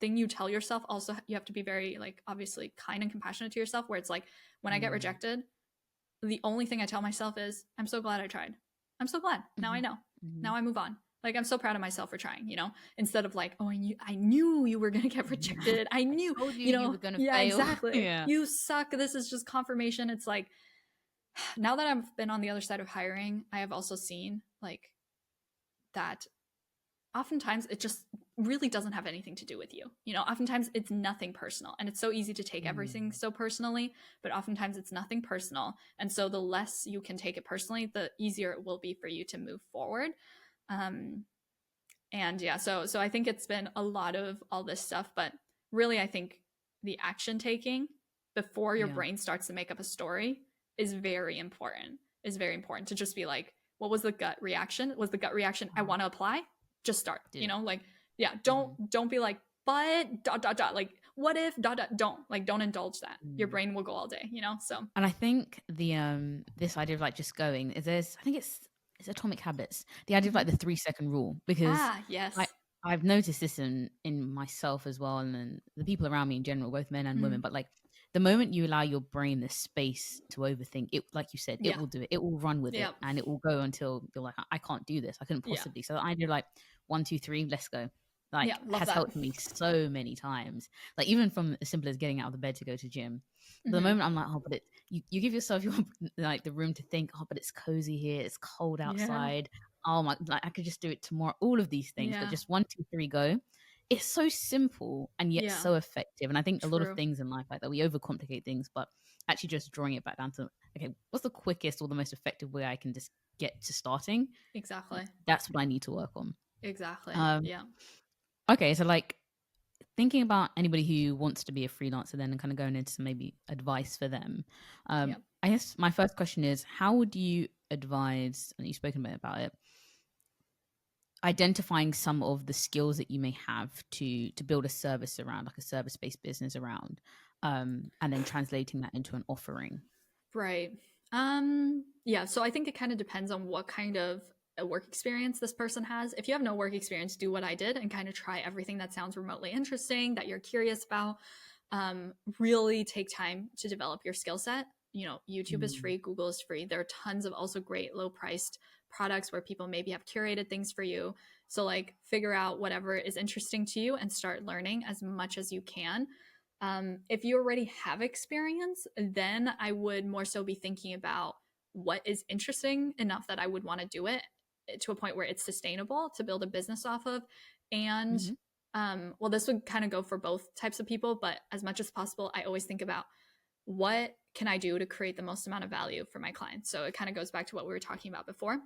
[SPEAKER 2] thing you tell yourself also you have to be very like obviously kind and compassionate to yourself. Where it's like when I get
[SPEAKER 1] Yeah.
[SPEAKER 2] rejected, the only thing I tell myself is, I'm so glad I tried. I'm so glad. Now I
[SPEAKER 1] Mhm.
[SPEAKER 2] know.
[SPEAKER 1] Mhm.
[SPEAKER 2] Now I move on. Like I'm so proud of myself for trying, you know, instead of like, oh, I knew you were gonna get rejected. I
[SPEAKER 1] I
[SPEAKER 2] knew,
[SPEAKER 1] told you
[SPEAKER 2] you
[SPEAKER 1] you
[SPEAKER 2] know,
[SPEAKER 1] were gonna
[SPEAKER 2] yeah,
[SPEAKER 1] fail.
[SPEAKER 2] exactly.
[SPEAKER 1] Yeah.
[SPEAKER 2] You suck. This is just confirmation. It's like now that I've been on the other side of hiring, I have also seen like that oftentimes it just really doesn't have anything to do with you. You know, oftentimes it's nothing personal and it's so easy to take everything
[SPEAKER 1] Mm.
[SPEAKER 2] so personally, but oftentimes it's nothing personal. And so the less you can take it personally, the easier it will be for you to move forward. Um, and yeah, so I think it's been a lot of all this stuff, but really I think the action taking before your
[SPEAKER 1] Yeah.
[SPEAKER 2] brain starts to make up a story is very important. Is very important to just be like, what was the gut reaction? Was the gut reaction I want to apply? Just start.
[SPEAKER 1] Do
[SPEAKER 2] You
[SPEAKER 1] it.
[SPEAKER 2] know, like yeah,
[SPEAKER 1] Mhm.
[SPEAKER 2] don't be like, but dot dot dot. Like, what if dot dot? Don't indulge that. Your
[SPEAKER 1] Mm.
[SPEAKER 2] brain will go all day. You know, so
[SPEAKER 1] And I think the this idea of like just going is there's I think it's Atomic Habits. The idea of
[SPEAKER 2] mhm.
[SPEAKER 1] like the 3 second rule because I
[SPEAKER 2] Yes.
[SPEAKER 1] I've noticed this in myself as well and then the people around me in general, both men and women.
[SPEAKER 2] Mm.
[SPEAKER 1] But like the moment you allow your brain the space to overthink it, like you said, it
[SPEAKER 2] Yeah.
[SPEAKER 1] will do it. It will run with it
[SPEAKER 2] Yeah.
[SPEAKER 1] and it will go until you're like, I can't do this. I couldn't
[SPEAKER 2] Yeah.
[SPEAKER 1] possibly. So the idea of like 1, 2, 3, let's go.
[SPEAKER 2] Yeah.
[SPEAKER 1] Like
[SPEAKER 2] Love
[SPEAKER 1] has
[SPEAKER 2] that.
[SPEAKER 1] helped me so many times. Like even from as simple as getting out of the bed to go to gym. The
[SPEAKER 2] hmm
[SPEAKER 1] moment I'm like, oh, but you give yourself your like the room to think, oh, but it's cozy here, it's cold
[SPEAKER 2] Yeah.
[SPEAKER 1] outside. Oh my, like I could just do it tomorrow. All of these things, but
[SPEAKER 2] Yeah.
[SPEAKER 1] just 1, 2, 3, go. It's so simple and yet
[SPEAKER 2] Yeah.
[SPEAKER 1] so effective. And I think a lot of
[SPEAKER 2] True.
[SPEAKER 1] things in life like that, we overcomplicate things, but actually just drawing it back down to okay, what's the quickest or the most effective way I can just get to starting?
[SPEAKER 2] Exactly.
[SPEAKER 1] That's what I need to work on.
[SPEAKER 2] Exactly.
[SPEAKER 1] Um,
[SPEAKER 2] Yeah.
[SPEAKER 1] okay, so like thinking about anybody who wants to be a freelancer then and kind of going into some maybe advice for them.
[SPEAKER 2] Yeah.
[SPEAKER 1] I guess my first question is how would you advise, and you've spoken a bit about it, identifying some of the skills that you may have to build a service around, like a service-based business around, and then translating that into an offering?
[SPEAKER 2] Right. Yeah, so I think it kind of depends on what kind of a work experience this person has. If you have no work experience, do what I did and kind of try everything that sounds remotely interesting that you're curious about. Really take time to develop your skill set. You know, YouTube is
[SPEAKER 1] Mm.
[SPEAKER 2] free, Google is free. There are tons of also great low priced products where people maybe have curated things for you. So, like, figure out whatever is interesting to you and start learning as much as you can. If you already have experience, then I would more so be thinking about what is interesting enough that I would want to do it to a point where it's sustainable to build a business off of. And
[SPEAKER 1] Hmm.
[SPEAKER 2] well, this would kind of go for both types of people, but as much as possible, I always think about what can I do to create the most amount of value for my clients. So it kind of goes back to what we were talking about before.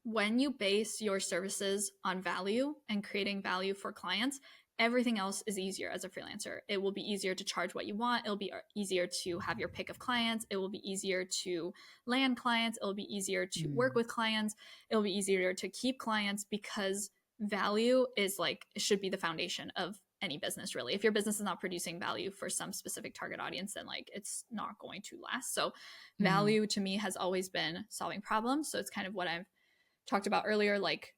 [SPEAKER 2] When you base your services on value and creating value for clients, everything else is easier as a freelancer. It will be easier to charge what you want. It'll be easier to have your pick of clients. It will be easier to land clients. It'll be easier to work
[SPEAKER 1] Mm.
[SPEAKER 2] with clients. It'll be easier to keep clients because value is like, it should be the foundation of any business, really. If your business is not producing value for some specific target audience, then like it's not going to last. So
[SPEAKER 1] Mm.
[SPEAKER 2] value to me has always been solving problems. So it's kind of what I've talked about earlier, like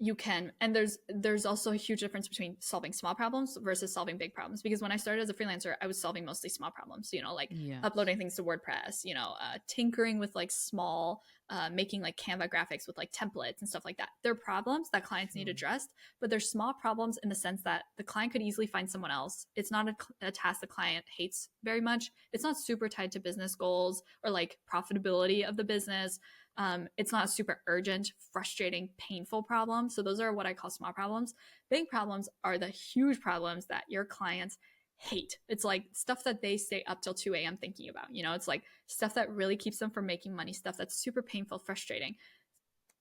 [SPEAKER 2] you can, and there's also a huge difference between solving small problems versus solving big problems, because when I started as a freelancer I was solving mostly small problems, you know, like
[SPEAKER 1] Yes.
[SPEAKER 2] uploading things to WordPress, you know, tinkering with like small making like Canva graphics with like templates and stuff like that. They're problems that clients need
[SPEAKER 1] Sure.
[SPEAKER 2] addressed, but they're small problems in the sense that the client could easily find someone else. It's not a task the client hates very much. It's not super tied to business goals or like profitability of the business. It's not a super urgent, frustrating, painful problem. So those are what I call small problems. Big problems are the huge problems that your clients hate. It's like stuff that they stay up till 2 a.m. thinking about. You know, it's like stuff that really keeps them from making money, stuff that's super painful, frustrating.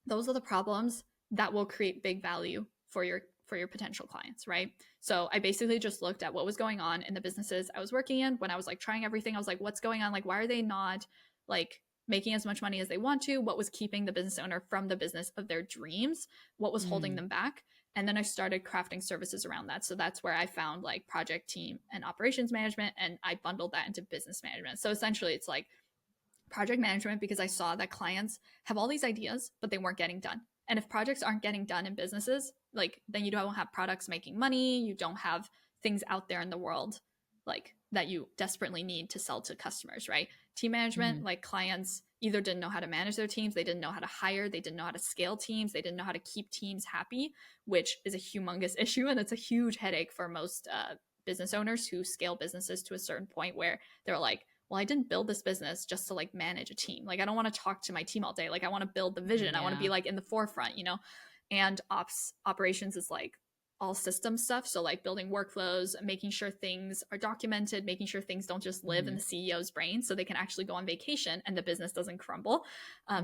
[SPEAKER 2] Those are the problems that will create big value for your potential clients, right? So I basically just looked at what was going on in the businesses I was working in when I was like trying everything. I was like, what's going on? Like, why are they not like making as much money as they want to? What was keeping the business owner from the business of their dreams? What was holding
[SPEAKER 1] Mm.
[SPEAKER 2] them back? And then I started crafting services around that. So that's where I found like project team and operations management, and I bundled that into business management. So essentially it's like project management because I saw that clients have all these ideas, but they weren't getting done. And if projects aren't getting done in businesses, like then you don't have products making money, you don't have things out there in the world like that you desperately need to sell to customers, right? Team management,
[SPEAKER 1] Mm.
[SPEAKER 2] like clients either didn't know how to manage their teams, they didn't know how to hire, they didn't know how to scale teams, they didn't know how to keep teams happy, which is a humongous issue. And it's a huge headache for most business owners who scale businesses to a certain point where they're like, well, I didn't build this business just to like manage a team. Like, I don't want to talk to my team all day. Like, I want to build the vision. I want to
[SPEAKER 1] Yeah.
[SPEAKER 2] be like in the forefront, you know? And operations is like all system stuff. So, like building workflows, making sure things are documented, making sure things don't just live in
[SPEAKER 1] Mm.
[SPEAKER 2] the CEO's brain so they can actually go on vacation and the business doesn't crumble,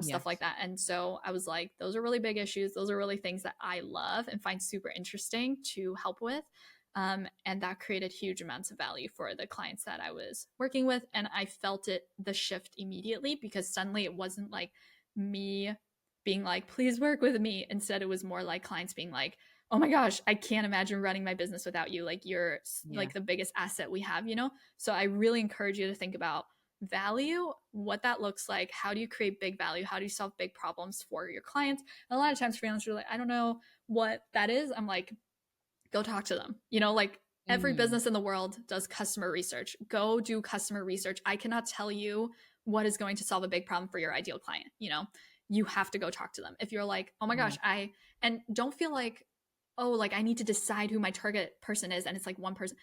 [SPEAKER 2] stuff like
[SPEAKER 1] Yes.
[SPEAKER 2] that. And so I was like, those are really big issues. Those are really things that I love and find super interesting to help with. And that created huge amounts of value for the clients that I was working with. And I felt the shift immediately, because suddenly it wasn't like me being like, please work with me. Instead, it was more like clients being like, oh my gosh, I can't imagine running my business without you. Like, you're
[SPEAKER 1] Yeah.
[SPEAKER 2] like the biggest asset we have, you know? So I really encourage you to think about value, what that looks like. How do you create big value? How do you solve big problems for your clients? And a lot of times freelancers are like, I don't know what that is. I'm like, go talk to them. You know, like every
[SPEAKER 1] Mm.
[SPEAKER 2] business in the world does customer research. Go do customer research. I cannot tell you what is going to solve a big problem for your ideal client. You know, you have to go talk to them. If you're like, oh my
[SPEAKER 1] Yeah.
[SPEAKER 2] gosh, and don't feel like, oh, like I need to decide who my target person is and it's like one person.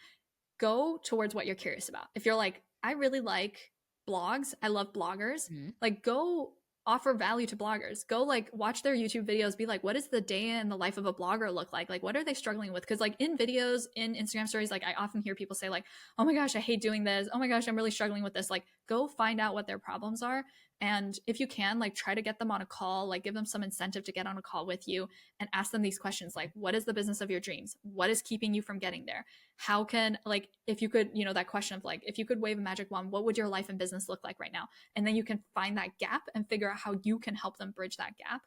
[SPEAKER 2] Go towards what you're curious about. If you're like, I really like blogs, I love bloggers,
[SPEAKER 1] Mm.
[SPEAKER 2] like go offer value to bloggers. Go like watch their YouTube videos, be like, what does the day in the life of a blogger look like? Like, what are they struggling with? Because like in videos, in Instagram stories, like I often hear people say like, oh my gosh, I hate doing this. Oh my gosh, I'm really struggling with this. Like, go find out what their problems are. And if you can, like try to get them on a call, like give them some incentive to get on a call with you and ask them these questions like, what is the business of your dreams? What is keeping you from getting there? How can, like, if you could, you know, that question of like, if you could wave a magic wand, what would your life and business look like right now? And then you can find that gap and figure out how you can help them bridge that gap.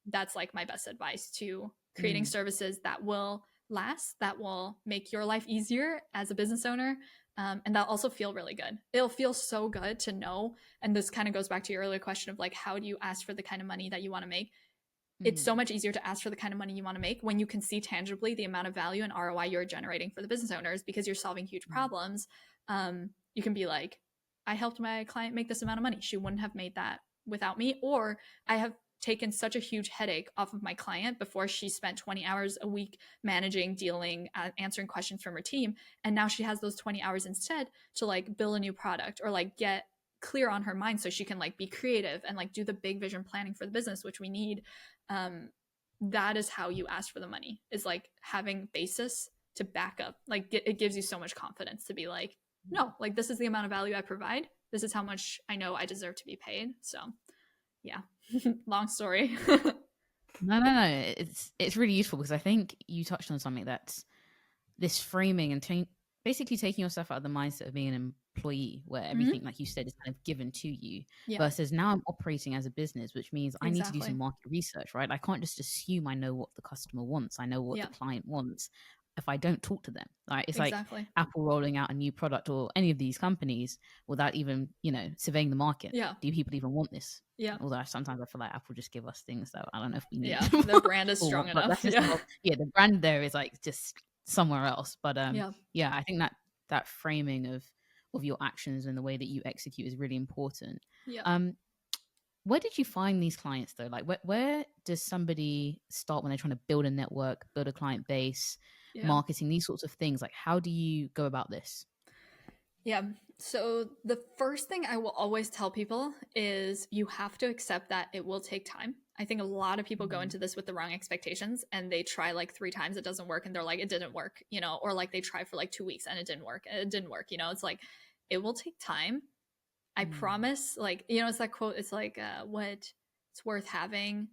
[SPEAKER 2] That's like my best advice to creating
[SPEAKER 1] Mm.
[SPEAKER 2] services that will last, that will make your life easier as a business owner. And that'll also feel really good. It'll feel so good to know. And this kind of goes back to your earlier question of like, how do you ask for the kind of money that you want to make? It's so
[SPEAKER 1] Mm.
[SPEAKER 2] much easier to ask for the kind of money you want to make when you can see tangibly the amount of value and ROI you're generating for the business owners, because you're solving huge
[SPEAKER 1] Mm.
[SPEAKER 2] problems. You can be like, I helped my client make this amount of money. She wouldn't have made that without me. Or I have taken such a huge headache off of my client before. She spent 20 hours a week managing, dealing, answering questions from her team. And now she has those 20 hours instead to like build a new product or like get clear on her mind so she can like be creative and like do the big vision planning for the business, which we need. um, that is how you ask for the money, is like having basis to back up. Like it gives you so much confidence to be like, no, like this is the amount of value I provide, this is how much I know I deserve to be paid. So yeah. Long story.
[SPEAKER 1] No, no, no. It's really useful because I think you touched on something that's this framing and basically taking yourself out of the mindset of being an employee where everything,
[SPEAKER 2] Mm-hmm.
[SPEAKER 1] like you said, is kind of given to you
[SPEAKER 2] Yeah,
[SPEAKER 1] versus now I'm operating as a business, which means I need to do some
[SPEAKER 2] exactly.
[SPEAKER 1] market research, right? I can't just assume I know what the customer wants. I know what the
[SPEAKER 2] Yeah,
[SPEAKER 1] client wants if I don't talk to them, right? It's like
[SPEAKER 2] exactly.
[SPEAKER 1] Apple rolling out a new product or any of these companies without even, surveying the market.
[SPEAKER 2] Yeah,
[SPEAKER 1] Do people even want this?
[SPEAKER 2] yeah,
[SPEAKER 1] Although sometimes I feel like Apple just give us things that I don't know if we need.
[SPEAKER 2] yeah, their brand is
[SPEAKER 1] Or
[SPEAKER 2] strong
[SPEAKER 1] what, but
[SPEAKER 2] enough.
[SPEAKER 1] that's just
[SPEAKER 2] Yeah,
[SPEAKER 1] the brand there is like just somewhere else. But
[SPEAKER 2] yeah,
[SPEAKER 1] yeah, I think that framing of your actions and the way that you execute is really important.
[SPEAKER 2] yeah,
[SPEAKER 1] Um, where did you find these clients though? Like where does somebody start when they're trying to build a network, build a client base,
[SPEAKER 2] yeah.
[SPEAKER 1] marketing, these sorts of things? Like how do you go about this?
[SPEAKER 2] Yeah. So the first thing I will always tell people is you have to accept that it will take time. I think a lot of people go
[SPEAKER 1] Mm.
[SPEAKER 2] into this with the wrong expectations and they try like 3 times, it doesn't work, and they're like, it didn't work, you know, or like they try for like 2 weeks and it didn't work. And it didn't work, you know, it's like it will take time. I
[SPEAKER 1] Mm.
[SPEAKER 2] promise. Like, you know, it's that quote, it's like what it's worth having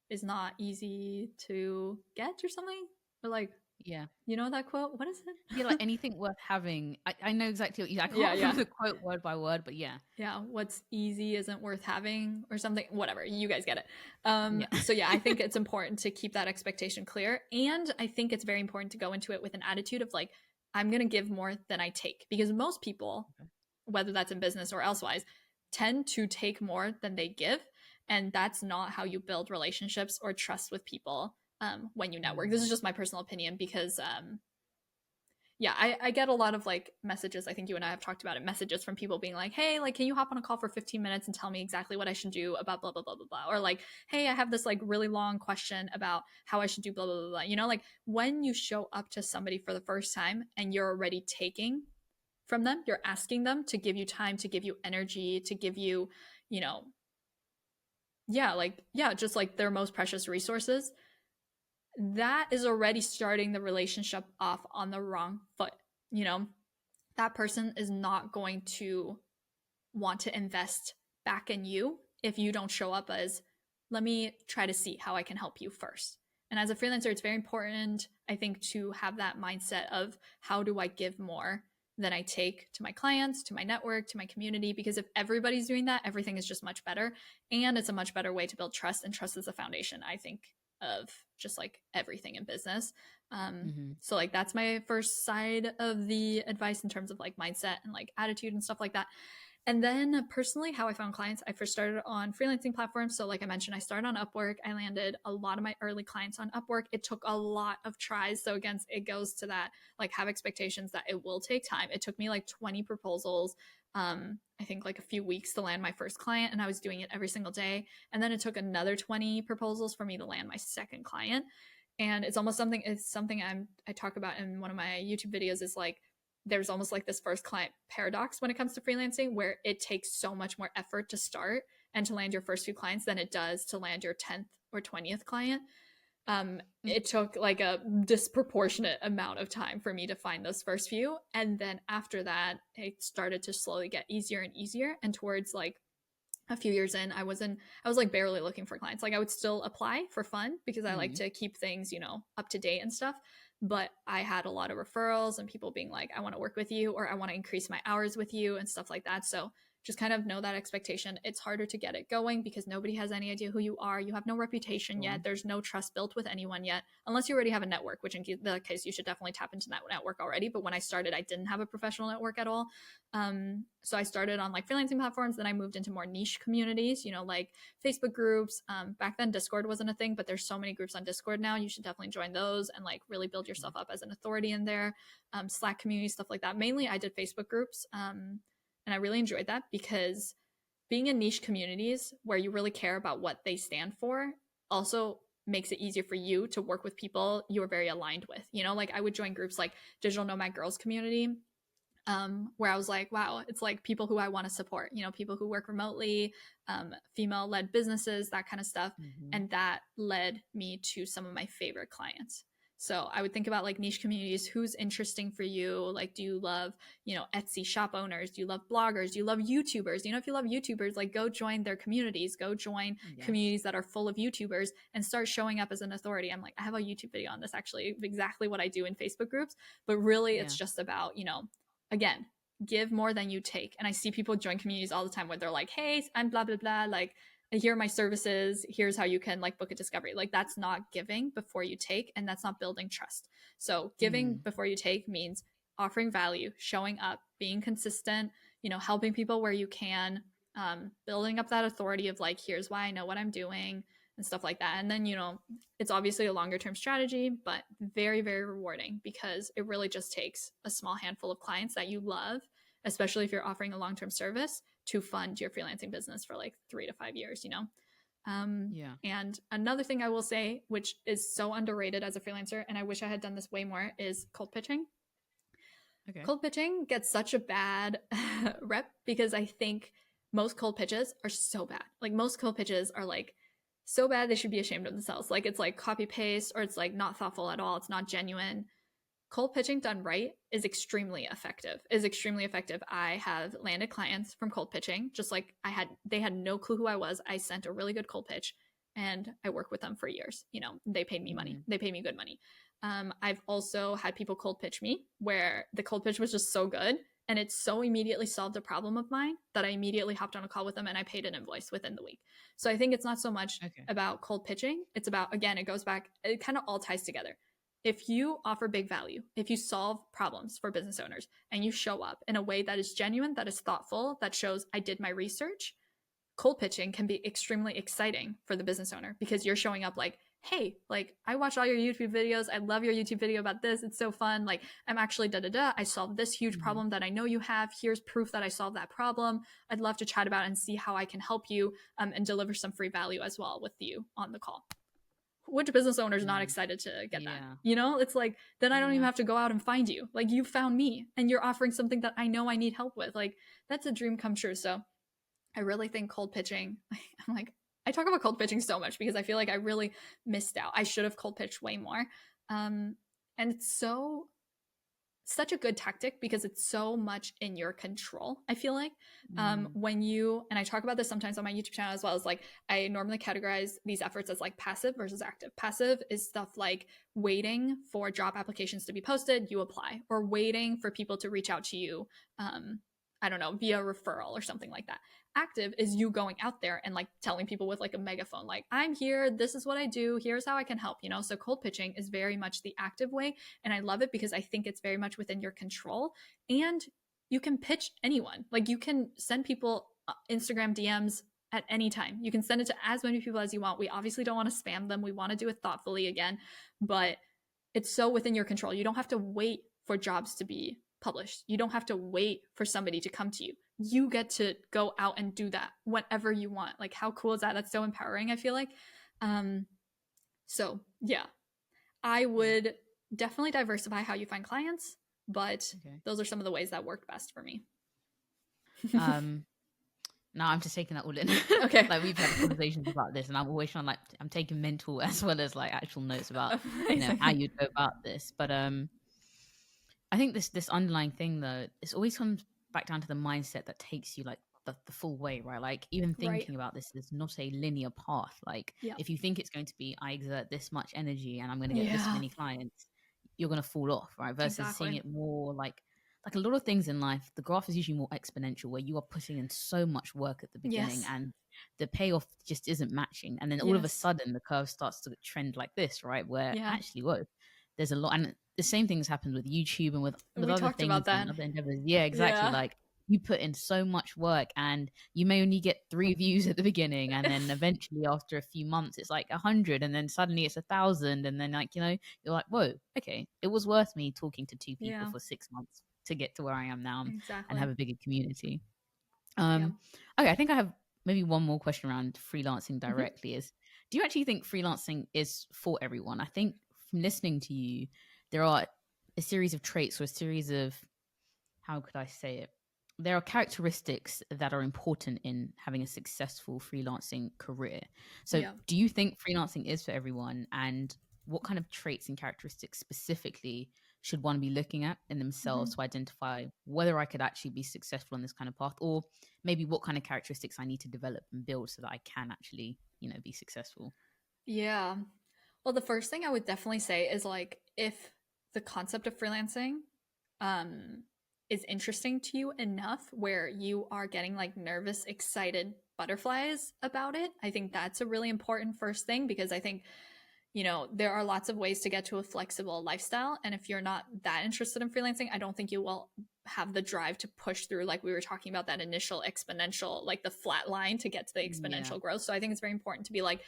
[SPEAKER 2] is not easy to get or something. Or like,
[SPEAKER 1] Yeah.
[SPEAKER 2] you know that quote? What is
[SPEAKER 1] Yeah,
[SPEAKER 2] it?
[SPEAKER 1] like anything worth having. I know exactly what you I
[SPEAKER 2] Yeah,
[SPEAKER 1] can't
[SPEAKER 2] yeah.
[SPEAKER 1] remember the quote word by word, but yeah.
[SPEAKER 2] Yeah, what's easy isn't worth having or something, whatever, you guys get it.
[SPEAKER 1] Yeah.
[SPEAKER 2] So yeah, I think it's important to keep that expectation clear, and I think it's very important to go into it with an attitude of like, I'm going to give more than I take, because most people,
[SPEAKER 1] Okay.
[SPEAKER 2] whether that's in business or elsewise, tend to take more than they give, and that's not how you build relationships or trust with people. When you network, this
[SPEAKER 1] Mm.
[SPEAKER 2] is just my personal opinion, because yeah, I get a lot of like messages. I think you and I have talked about it. Messages from people being like, "Hey, like, can you hop on a call for 15 minutes and tell me exactly what I should do about blah blah blah blah blah?" Or like, "Hey, I have this like really long question about how I should do blah blah blah blah." You know, like when you show up to somebody for the first time and you're already taking from them, you're asking them to give you time, to give you energy, to give you, you know, yeah, like yeah, just like their most precious resources. That is already starting the relationship off on the wrong foot. You know, that person is not going to want to invest back in you if you don't show up as, let me try to see how I can help you first. And as a freelancer, it's very important. I think to have that mindset of how do I give more than I take to my clients, to my network, to my community, because if everybody's doing that, everything is just much better. And it's a much better way to build trust. And trust is the foundation, I think, of just like everything in business.
[SPEAKER 1] Mm-hmm.
[SPEAKER 2] So like that's my first side of the advice in terms of like mindset and like attitude and stuff like that. And then personally, how I found clients, I first started on freelancing platforms. So, like I mentioned, I started on Upwork. I landed a lot of my early clients on Upwork. It took a lot of tries. So, again, it goes to that like have expectations that it will take time. It took me like 20 proposals. I think like a few weeks to land my first client, and I was doing it every single day. And then it took another 20 proposals for me to land my second client. And it's something I talk about in one of my YouTube videos is like, there's almost like this first client paradox when it comes to freelancing, where it takes so much more effort to start and to land your first few clients than it does to land your 10th or 20th client. It took like a disproportionate amount of time for me to find those first few. And then after that, it started to slowly get easier and easier. And towards like a few years in, I was like barely looking for clients. Like I would still apply for fun because I like
[SPEAKER 1] Mm-hmm.
[SPEAKER 2] to keep things, up to date and stuff. But I had a lot of referrals and people being like, I want to work with you, or I want to increase my hours with you and stuff like that. So just kind of know that expectation. It's harder to get it going because nobody has any idea who you are. You have no reputation
[SPEAKER 1] Sure.
[SPEAKER 2] yet. There's no trust built with anyone yet, unless you already have a network, which in that case, you should definitely tap into that network already. But when I started, I didn't have a professional network at all. So I started on like freelancing platforms. Then I moved into more niche communities, like Facebook groups. Back then, Discord wasn't a thing, but there's so many groups on Discord now. You should definitely join those and like really build yourself up as an authority in there. Slack community, stuff like that. Mainly, I did Facebook groups. And I really enjoyed that because being in niche communities where you really care about what they stand for also makes it easier for you to work with people you are very aligned with. Like I would join groups like Digital Nomad Girls Community, where I was like, wow, it's like people who I want to support, people who work remotely, female led businesses, that kind of stuff.
[SPEAKER 1] Mm-hmm.
[SPEAKER 2] And that led me to some of my favorite clients. So I would think about like niche communities, who's interesting for you? Like, do you love, Etsy shop owners? Do you love bloggers? Do you love YouTubers? If you love YouTubers, like go join their communities, go join
[SPEAKER 1] Yes.
[SPEAKER 2] communities that are full of YouTubers and start showing up as an authority. I'm like, I have a YouTube video on this, actually, exactly what I do in Facebook groups. But really,
[SPEAKER 1] Yeah.
[SPEAKER 2] it's just about, again, give more than you take. And I see people join communities all the time where they're like, hey, I'm blah, blah, blah. Like, here are my services. Here's how you can like book a discovery. Like, that's not giving before you take, and that's not building trust. So giving
[SPEAKER 1] Mm.
[SPEAKER 2] before you take means offering value, showing up, being consistent, helping people where you can, building up that authority of like, here's why I know what I'm doing and stuff like that. And then, it's obviously a longer term strategy, but very, very rewarding because it really just takes a small handful of clients that you love, especially if you're offering a long term service, to fund your freelancing business for like 3 to 5 years.
[SPEAKER 1] Yeah.
[SPEAKER 2] And another thing I will say, which is so underrated as a freelancer, and I wish I had done this way more, is cold pitching.
[SPEAKER 1] Okay.
[SPEAKER 2] Cold pitching gets such a bad rep because I think most cold pitches are so bad. Like most cold pitches are like so bad they should be ashamed of themselves. Like it's like copy paste, or it's like not thoughtful at all. It's not genuine. Cold pitching done right is extremely effective. I have landed clients from cold pitching, just like they had no clue who I was. I sent a really good cold pitch and I worked with them for years. They paid me money.
[SPEAKER 1] Mm.
[SPEAKER 2] They paid me good money. I've also had people cold pitch me where the cold pitch was just so good and it so immediately solved a problem of mine that I immediately hopped on a call with them and I paid an invoice within the week. So I think it's not so much
[SPEAKER 1] Okay.
[SPEAKER 2] about cold pitching. It's about, again, it goes back, it kind of all ties together. If you offer big value, if you solve problems for business owners and you show up in a way that is genuine, that is thoughtful, that shows I did my research, cold pitching can be extremely exciting for the business owner because you're showing up like, hey, like I watched all your YouTube videos. I love your YouTube video about this. It's so fun. Like I'm actually da da da. I solved this huge
[SPEAKER 1] Mm-hmm.
[SPEAKER 2] problem that I know you have. Here's proof that I solved that problem. I'd love to chat about it and see how I can help you, and deliver some free value as well with you on the call. Which business owner is not
[SPEAKER 1] Mm.
[SPEAKER 2] excited to get that?
[SPEAKER 1] Yeah.
[SPEAKER 2] It's like, then I don't even
[SPEAKER 1] Yeah.
[SPEAKER 2] have to go out and find you. Like you found me and you're offering something that I know I need help with. Like that's a dream come true. So I really think cold pitching, I'm like, I talk about cold pitching so much because I feel like I really missed out. I should have cold pitched way more. And it's so such a good tactic because it's so much in your control, I feel like.
[SPEAKER 1] Mm.
[SPEAKER 2] When you, and I talk about this sometimes on my YouTube channel as well, as like I normally categorize these efforts as like passive versus active. Passive is stuff like waiting for job applications to be posted, you apply, or waiting for people to reach out to you, um, I don't know, via referral or something like that. Active is you going out there and like telling people with like a megaphone, like, I'm here, this is what I do, here's how I can help, you know? So cold pitching is very much the active way. And I love it because I think it's very much within your control. And you can pitch anyone. Like you can send people Instagram DMs at any time. You can send it to as many people as you want. We obviously don't want to spam them. We want to do it thoughtfully again, but it's so within your control. You don't have to wait for jobs to be published. You don't have to wait for somebody to come to you. You get to go out and do that whenever you want. Like how cool is that? That's so empowering, I feel like. Um so yeah, I
[SPEAKER 1] Yeah.
[SPEAKER 2] would definitely diversify how you find clients, but
[SPEAKER 1] Okay.
[SPEAKER 2] those are some of the ways that worked best for me.
[SPEAKER 1] Um, now I'm just taking that all in.
[SPEAKER 2] Okay.
[SPEAKER 1] Like we've had conversations about this, and I'm always trying like I'm taking mental as well as like actual notes about how
[SPEAKER 2] Amazing.
[SPEAKER 1] you'd go about this. But I think this underlying thing though, it always comes back down to the mindset that takes you like the full way, right? Like even
[SPEAKER 2] Right.
[SPEAKER 1] thinking about this is not a linear path. Like
[SPEAKER 2] Yeah.
[SPEAKER 1] if you think it's going to be I exert this much energy and I'm going to get this
[SPEAKER 2] Yeah.
[SPEAKER 1] many clients, you're going to fall off, right? Versus seeing
[SPEAKER 2] Exactly.
[SPEAKER 1] it more like a lot of things in life, the graph is usually more exponential where you are putting in so much work at the beginning
[SPEAKER 2] Yes.
[SPEAKER 1] and the payoff just isn't matching. And then all of a
[SPEAKER 2] Yes.
[SPEAKER 1] sudden the curve starts to trend like this, right? Where
[SPEAKER 2] Yeah.
[SPEAKER 1] actually, whoa, there's a lot. And the same things happen with YouTube and with
[SPEAKER 2] We
[SPEAKER 1] other
[SPEAKER 2] talked about
[SPEAKER 1] things
[SPEAKER 2] that.
[SPEAKER 1] and other endeavors. Yeah, exactly.
[SPEAKER 2] Yeah.
[SPEAKER 1] Like you put in so much work and you may only get 3 views at the beginning. And then eventually after a few months, it's like 100 and then suddenly it's 1,000. And then like, you're like, whoa, okay. It was worth me talking to 2 people
[SPEAKER 2] Yeah.
[SPEAKER 1] for 6 months to get to where I am now and
[SPEAKER 2] Exactly.
[SPEAKER 1] have a bigger community.
[SPEAKER 2] Yeah.
[SPEAKER 1] Okay, I think I have maybe one more question around freelancing
[SPEAKER 2] Hmm.
[SPEAKER 1] directly is do you actually think freelancing is for everyone? I think from listening to you, there are a series of traits or a series of how could I say it? There are characteristics that are important in having a successful freelancing career. So,
[SPEAKER 2] Yeah.
[SPEAKER 1] do you think freelancing is for everyone? And what kind of traits and characteristics specifically should one be looking at in themselves
[SPEAKER 2] Hmm.
[SPEAKER 1] to identify whether I could actually be successful on this kind of path, or maybe what kind of characteristics I need to develop and build so that I can actually, be successful?
[SPEAKER 2] Yeah. Well, the first thing I would definitely say is like if the concept of freelancing um is interesting to you enough where you are getting like nervous, excited butterflies about it, I think that's a really important first thing because I think there are lots of ways to get to a flexible lifestyle. And if you're not that interested in freelancing, I don't think you will have the drive to push through, like we were talking about, that initial exponential, like the flat line to get to the
[SPEAKER 1] Yeah.
[SPEAKER 2] exponential growth. So I think it's very important to be like,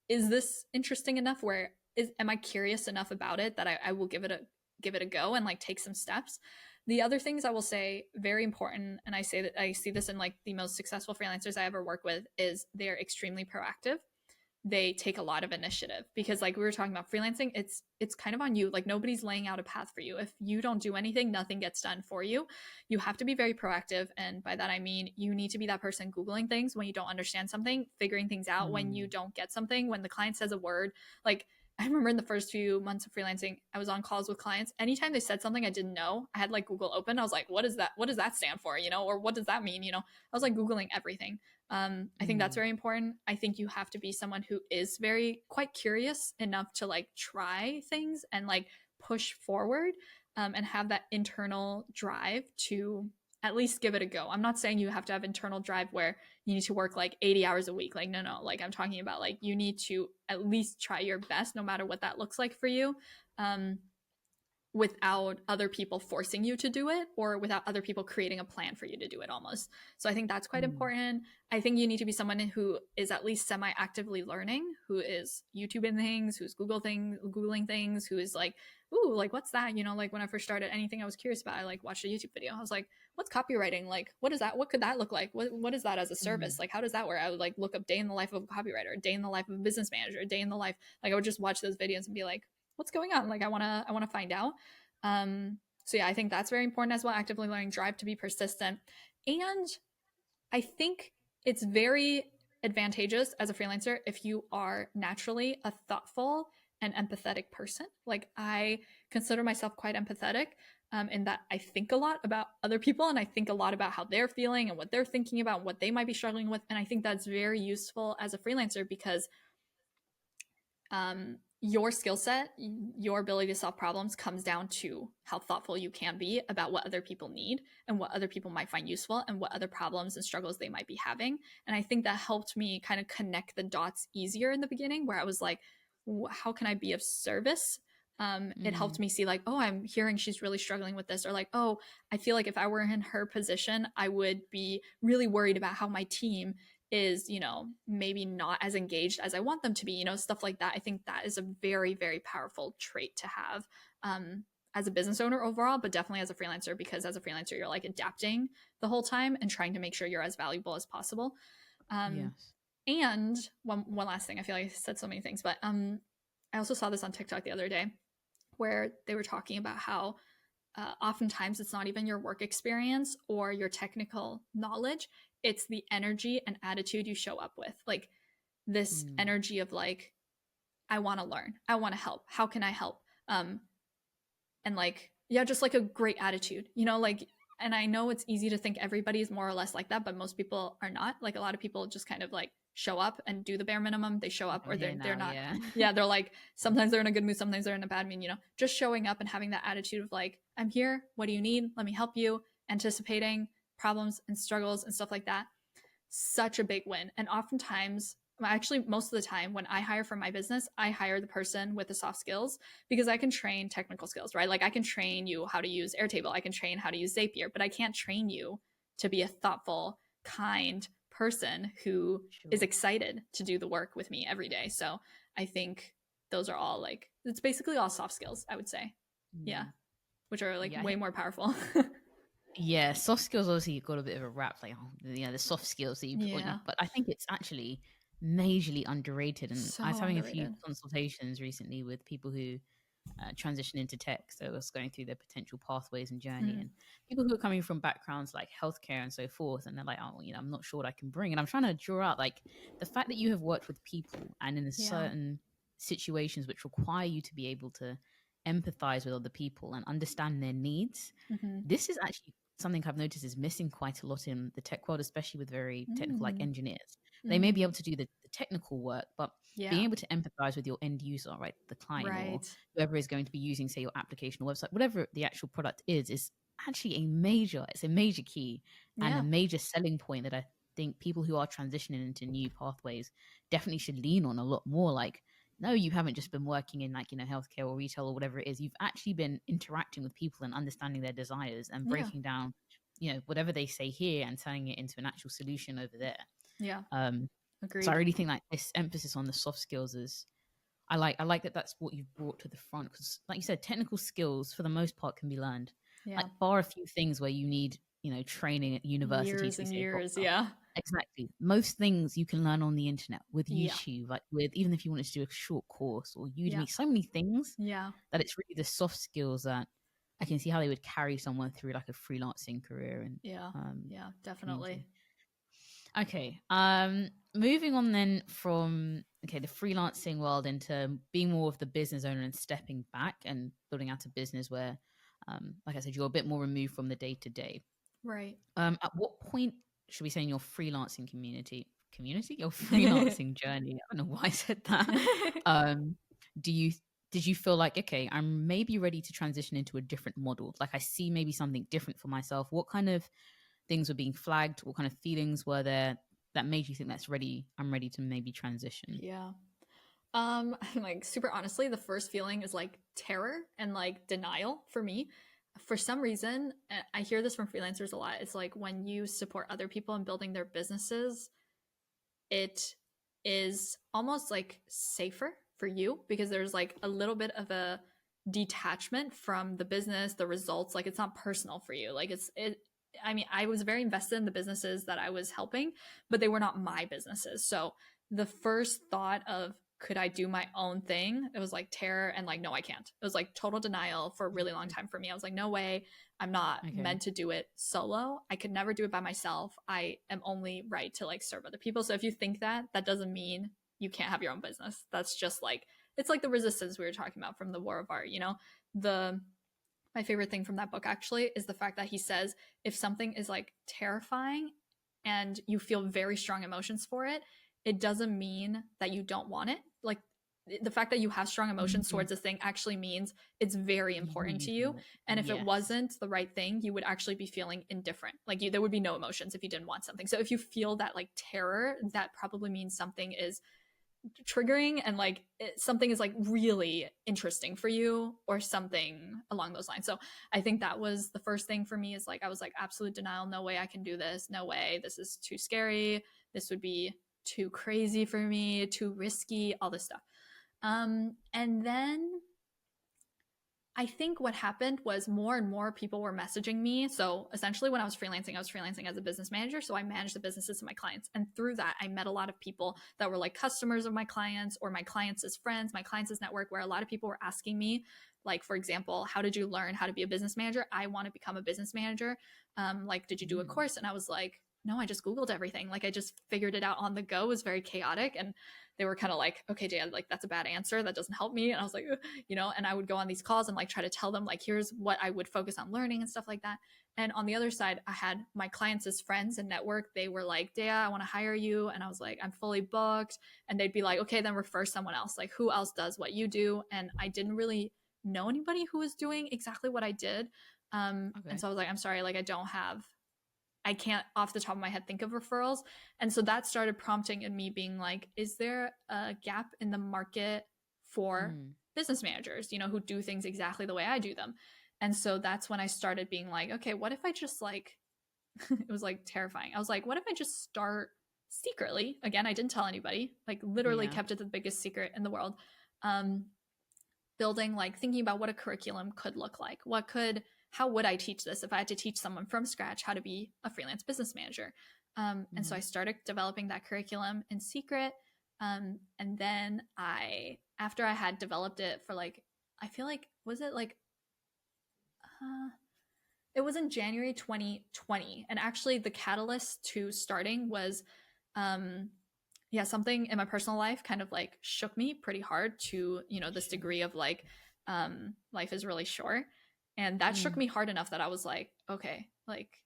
[SPEAKER 2] is this interesting enough where am I curious enough about it that I will give it a go and like take some steps. The other things I will say very important, and I say that I see this in like the most successful freelancers I ever work with, is they're extremely proactive. They take a lot of initiative because like we were talking about freelancing, it's kind of on you. Like nobody's laying out a path for you. If you don't do anything, nothing gets done for you. You have to be very proactive, and by that I mean you need to be that person googling things when you don't understand something, figuring things out when you
[SPEAKER 1] Mm.
[SPEAKER 2] don't get something, when the client says a word. Like I remember in the first few months of freelancing, I was on calls with clients. Anytime they said something I didn't know, I had like Google open. I was like, what is that? What does that stand for? Or what does that mean? I was like Googling everything. I think that's
[SPEAKER 1] Mm.
[SPEAKER 2] very important. I think you have to be someone who is very quite curious enough to like try things and like push forward, and have that internal drive to at least give it a go. I'm not saying you have to have internal drive where you need to work like 80 hours a week. Like, no, no. Like, I'm talking about like you need to at least try your best, no matter what that looks like for you. Um, Without other people forcing you to do it or without other people creating a plan for you to do it almost. So I think that's quite
[SPEAKER 1] Mm.
[SPEAKER 2] important. I think you need to be someone who is at least semi-actively learning, who is YouTubing things, who's Googling things, who is like, ooh, like what's that? Like when I first started anything I was curious about, I like watched a YouTube video. I was like, what's copywriting? Like, what is that? What could that look like? What is that as a
[SPEAKER 1] Mm.
[SPEAKER 2] service? Like, how does that work? I would like look up day in the life of a copywriter, a day in the life of a business manager, a day in the life. Like I would just watch those videos and be like, what's going on? Like I want to find out. So yeah, I think that's very important as well. Actively learning, drive to be persistent. And I think it's very advantageous as a freelancer if you are naturally a thoughtful and empathetic person. Like I consider myself quite empathetic, in that I think a lot about other people and I think a lot about how they're feeling and what they're thinking about, what they might be struggling with. And I think that's very useful as a freelancer because your skill set, your ability to solve problems comes down to how thoughtful you can be about what other people need and what other people might find useful and what other problems and struggles they might be having. And I think that helped me kind of connect the dots easier in the beginning, where I was like, how can I be of service? It helped
[SPEAKER 1] Mm,
[SPEAKER 2] me see like, oh, I'm hearing she's really struggling with this, or like, oh, I feel like if I were in her position, I would be really worried about how my team is, maybe not as engaged as I want them to be, stuff like that. I think that is a very, very powerful trait to have, as a business owner overall, but definitely as a freelancer, because as a freelancer, you're like adapting the whole time and trying to make sure you're as valuable as possible. Um,
[SPEAKER 1] yes.
[SPEAKER 2] and one last thing, I feel like I said so many things, but I also saw this on TikTok the other day where they were talking about how oftentimes it's not even your work experience or your technical knowledge, it's the energy and attitude you show up with, like this
[SPEAKER 1] Mm,
[SPEAKER 2] energy of like, I want to learn, I want to help, how can I help, and like, yeah, just like a great attitude, like. And I know it's easy to think everybody is more or less like that, but most people are not. Like a lot of people just kind of like show up and do the bare minimum. They show up,
[SPEAKER 1] I'm
[SPEAKER 2] or
[SPEAKER 1] here
[SPEAKER 2] they're
[SPEAKER 1] now.
[SPEAKER 2] not.
[SPEAKER 1] Yeah.
[SPEAKER 2] Yeah, they're like, sometimes they're in a good mood, sometimes they're in a bad mood. Just showing up and having that attitude of like, I'm here. What do you need? Let me help you. Anticipating problems and struggles and stuff like that. Such a big win. And oftentimes, actually, most of the time when I hire for my business, I hire the person with the soft skills because I can train technical skills, right? Like I can train you how to use Airtable, I can train how to use Zapier, but I can't train you to be a thoughtful, kind person who is
[SPEAKER 1] Sure.
[SPEAKER 2] excited to do the work with me every day. So I think those are all like, it's basically all soft skills, I would say. Yeah.
[SPEAKER 1] Mm,
[SPEAKER 2] Which are like
[SPEAKER 1] yeah.
[SPEAKER 2] way more powerful.
[SPEAKER 1] Yeah, soft skills obviously got a bit of a rap, like the soft skills that you put on you.
[SPEAKER 2] Yeah.
[SPEAKER 1] But I think it's actually majorly underrated. And I was
[SPEAKER 2] So
[SPEAKER 1] having a few
[SPEAKER 2] underrated.
[SPEAKER 1] consultations recently with people who transition into tech, so I was going through their potential pathways and journey,
[SPEAKER 2] Mm.
[SPEAKER 1] and people who are coming from backgrounds like healthcare and so forth, and they're like, oh, I'm not sure what I can bring, and I'm trying to draw out like the fact that you have worked with people and in
[SPEAKER 2] Yeah.
[SPEAKER 1] certain situations which require you to be able to empathize with other people and understand their needs.
[SPEAKER 2] Mm-hmm.
[SPEAKER 1] This is actually something I've noticed is missing quite a lot in the tech world, especially with very technical like
[SPEAKER 2] Mm.
[SPEAKER 1] engineers. They may be
[SPEAKER 2] Mm.
[SPEAKER 1] able to do the technical work, but being
[SPEAKER 2] Yeah.
[SPEAKER 1] able to empathize with your end user, right, the client or
[SPEAKER 2] Right.
[SPEAKER 1] whoever is going to be using, say, your application or website, whatever the actual product is actually a major key and a
[SPEAKER 2] Yeah.
[SPEAKER 1] major selling point that I think people who are transitioning into new pathways definitely should lean on a lot more. Like, no, you haven't just been working in like, healthcare or retail or whatever it is. You've actually been interacting with people and understanding their desires and
[SPEAKER 2] Yeah.
[SPEAKER 1] breaking down, whatever they say here and turning it into an actual solution over there.
[SPEAKER 2] Yeah.
[SPEAKER 1] Um, so I
[SPEAKER 2] Agreed.
[SPEAKER 1] really think like this emphasis on the soft skills is I like that that's what you've brought to the front because, like you said, technical skills for the most part can be learned. Like
[SPEAKER 2] Yeah.
[SPEAKER 1] bar a few things where you need training at university
[SPEAKER 2] Years
[SPEAKER 1] to be
[SPEAKER 2] and
[SPEAKER 1] say a
[SPEAKER 2] years.
[SPEAKER 1] doctor.
[SPEAKER 2] Yeah.
[SPEAKER 1] Exactly. Most things you can learn on the internet with
[SPEAKER 2] Yeah.
[SPEAKER 1] YouTube, like with even if you wanted to do a short course or
[SPEAKER 2] Yeah.
[SPEAKER 1] Udemy, so many things
[SPEAKER 2] Yeah.
[SPEAKER 1] that it's really the soft skills that I can see how they would carry someone through like a freelancing career and
[SPEAKER 2] Yeah. Yeah. Definitely.
[SPEAKER 1] community. Okay. Moving on then from the freelancing world into being more of the business owner and stepping back and building out a business where, like I said, you're a bit more removed from the day to day.
[SPEAKER 2] Right.
[SPEAKER 1] At what point should we say in your freelancing your freelancing journey? I don't know why I said that. Um, do you did you feel like, okay, I'm maybe ready to transition into a different model? Like I see maybe something different for myself. What kind of things were being flagged? What kind of feelings were there that made you think I'm ready to maybe transition?
[SPEAKER 2] Yeah. Like super honestly, the first feeling is like terror and like denial for me. For some reason, I hear this from freelancers a lot. It's like when you support other people in building their businesses, it is almost like safer for you because there's like a little bit of a detachment from the business, the results. Like it's not personal for you. Like I mean, I was very invested in the businesses that I was helping, but they were not my businesses. So the first thought of could I do my own thing? It was like terror and like, no, I can't. It was like total denial for a really long time for me. I was like, no way. I'm not
[SPEAKER 1] Okay.
[SPEAKER 2] meant to do it solo. I could never do it by myself. I am only right to like serve other people. So if you think that, that doesn't mean you can't have your own business. That's just like, it's like the resistance we were talking about from the war of art, the my favorite thing from that book actually is the fact that he says if something is like terrifying and you feel very strong emotions for it, it doesn't mean that you don't want it. Like the fact that you have strong emotions
[SPEAKER 1] Mhm.
[SPEAKER 2] towards a thing actually means it's very
[SPEAKER 1] You
[SPEAKER 2] important to
[SPEAKER 1] really
[SPEAKER 2] you.
[SPEAKER 1] want it.
[SPEAKER 2] And if it
[SPEAKER 1] Yes.
[SPEAKER 2] wasn't the right thing, you would actually be feeling indifferent. Like there would be no emotions if you didn't want something. So if you feel that like terror, that probably means something is triggering and like something is like really interesting for you or something along those lines. So I think that was the first thing for me is like I was like absolute denial, no way I can do this, no way, this is too scary, this would be too crazy for me, too risky, all this stuff. And then I think what happened was more and more people were messaging me. So essentially, when I was freelancing as a business manager. So I managed the businesses of my clients. And through that, I met a lot of people that were like customers of my clients or my clients as friends, my clients as network, where a lot of people were asking me, like, for example, how did you learn how to be a business manager? I want to become a business manager. Like, did you do a
[SPEAKER 1] Mm.
[SPEAKER 2] course? And I was like, no, I just Googled everything. Like, I just figured it out on the go. It was very chaotic. And they were kind of like, okay, Deya, like, that's a bad answer. That doesn't help me. And I was like, and I would go on these calls and like try to tell them like here's what I would focus on learning and stuff like that. And on the other side, I had my clients as friends and network. They were like, Deya, I want to hire you. And I was like, I'm fully booked. And they'd be like, okay, then refer someone else. Like who else does what you do? And I didn't really know anybody who was doing exactly what I did. And
[SPEAKER 1] Okay.
[SPEAKER 2] so I was like, I'm sorry, like I can't off the top of my head think of referrals. And so that started prompting in me being like, is there a gap in the market for
[SPEAKER 1] Mm.
[SPEAKER 2] business managers, who do things exactly the way I do them? And so that's when I started being like, okay, what if I just like, it was like terrifying. I was like, what if I just start secretly? Again, I didn't tell anybody, like literally
[SPEAKER 1] Yeah.
[SPEAKER 2] kept it the biggest secret in the world. Um, building like thinking about what a curriculum could look like, how would I teach this if I had to teach someone from scratch how to be a freelance business manager. And so I
[SPEAKER 1] Mm.
[SPEAKER 2] started developing that curriculum in secret. And then after I had developed it for like, I feel like, was it like, uh, it was in January 2020. And actually, the catalyst to starting was, um, yeah, something in my personal life kind of like shook me pretty hard to, this
[SPEAKER 1] Sure.
[SPEAKER 2] degree of like, life is really short. And that shook
[SPEAKER 1] Mm.
[SPEAKER 2] me hard enough that I was like, okay, like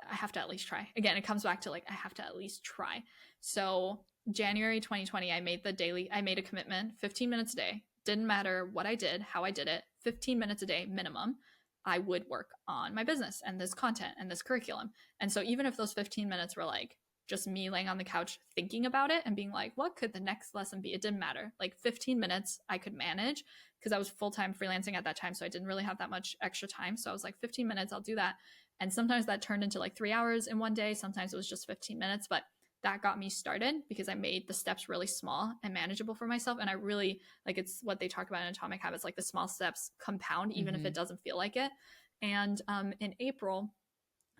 [SPEAKER 2] I have to at least try. Again, it comes back to like, I have to at least try. So January 2020, I made a commitment 15 minutes a day. Didn't matter what I did, how I did it, 15 minutes a day minimum. I would work on my business and this content and this curriculum. And so even if those 15 minutes were like just me laying on the couch thinking about it and being like, what could the next lesson be? It didn't matter. Like 15 minutes I could manage because I was full time freelancing at that time. So I didn't really have that much extra time. So I was like, 15 minutes, I'll do that. And sometimes that turned into like 3 hours in one day. Sometimes it was just 15 minutes. But that got me started because I made the steps really small and manageable for myself. And I really like it's what they talk about in Atomic Habits, like the small steps compound, even if it
[SPEAKER 1] Mhm.
[SPEAKER 2] doesn't feel like it. And in April,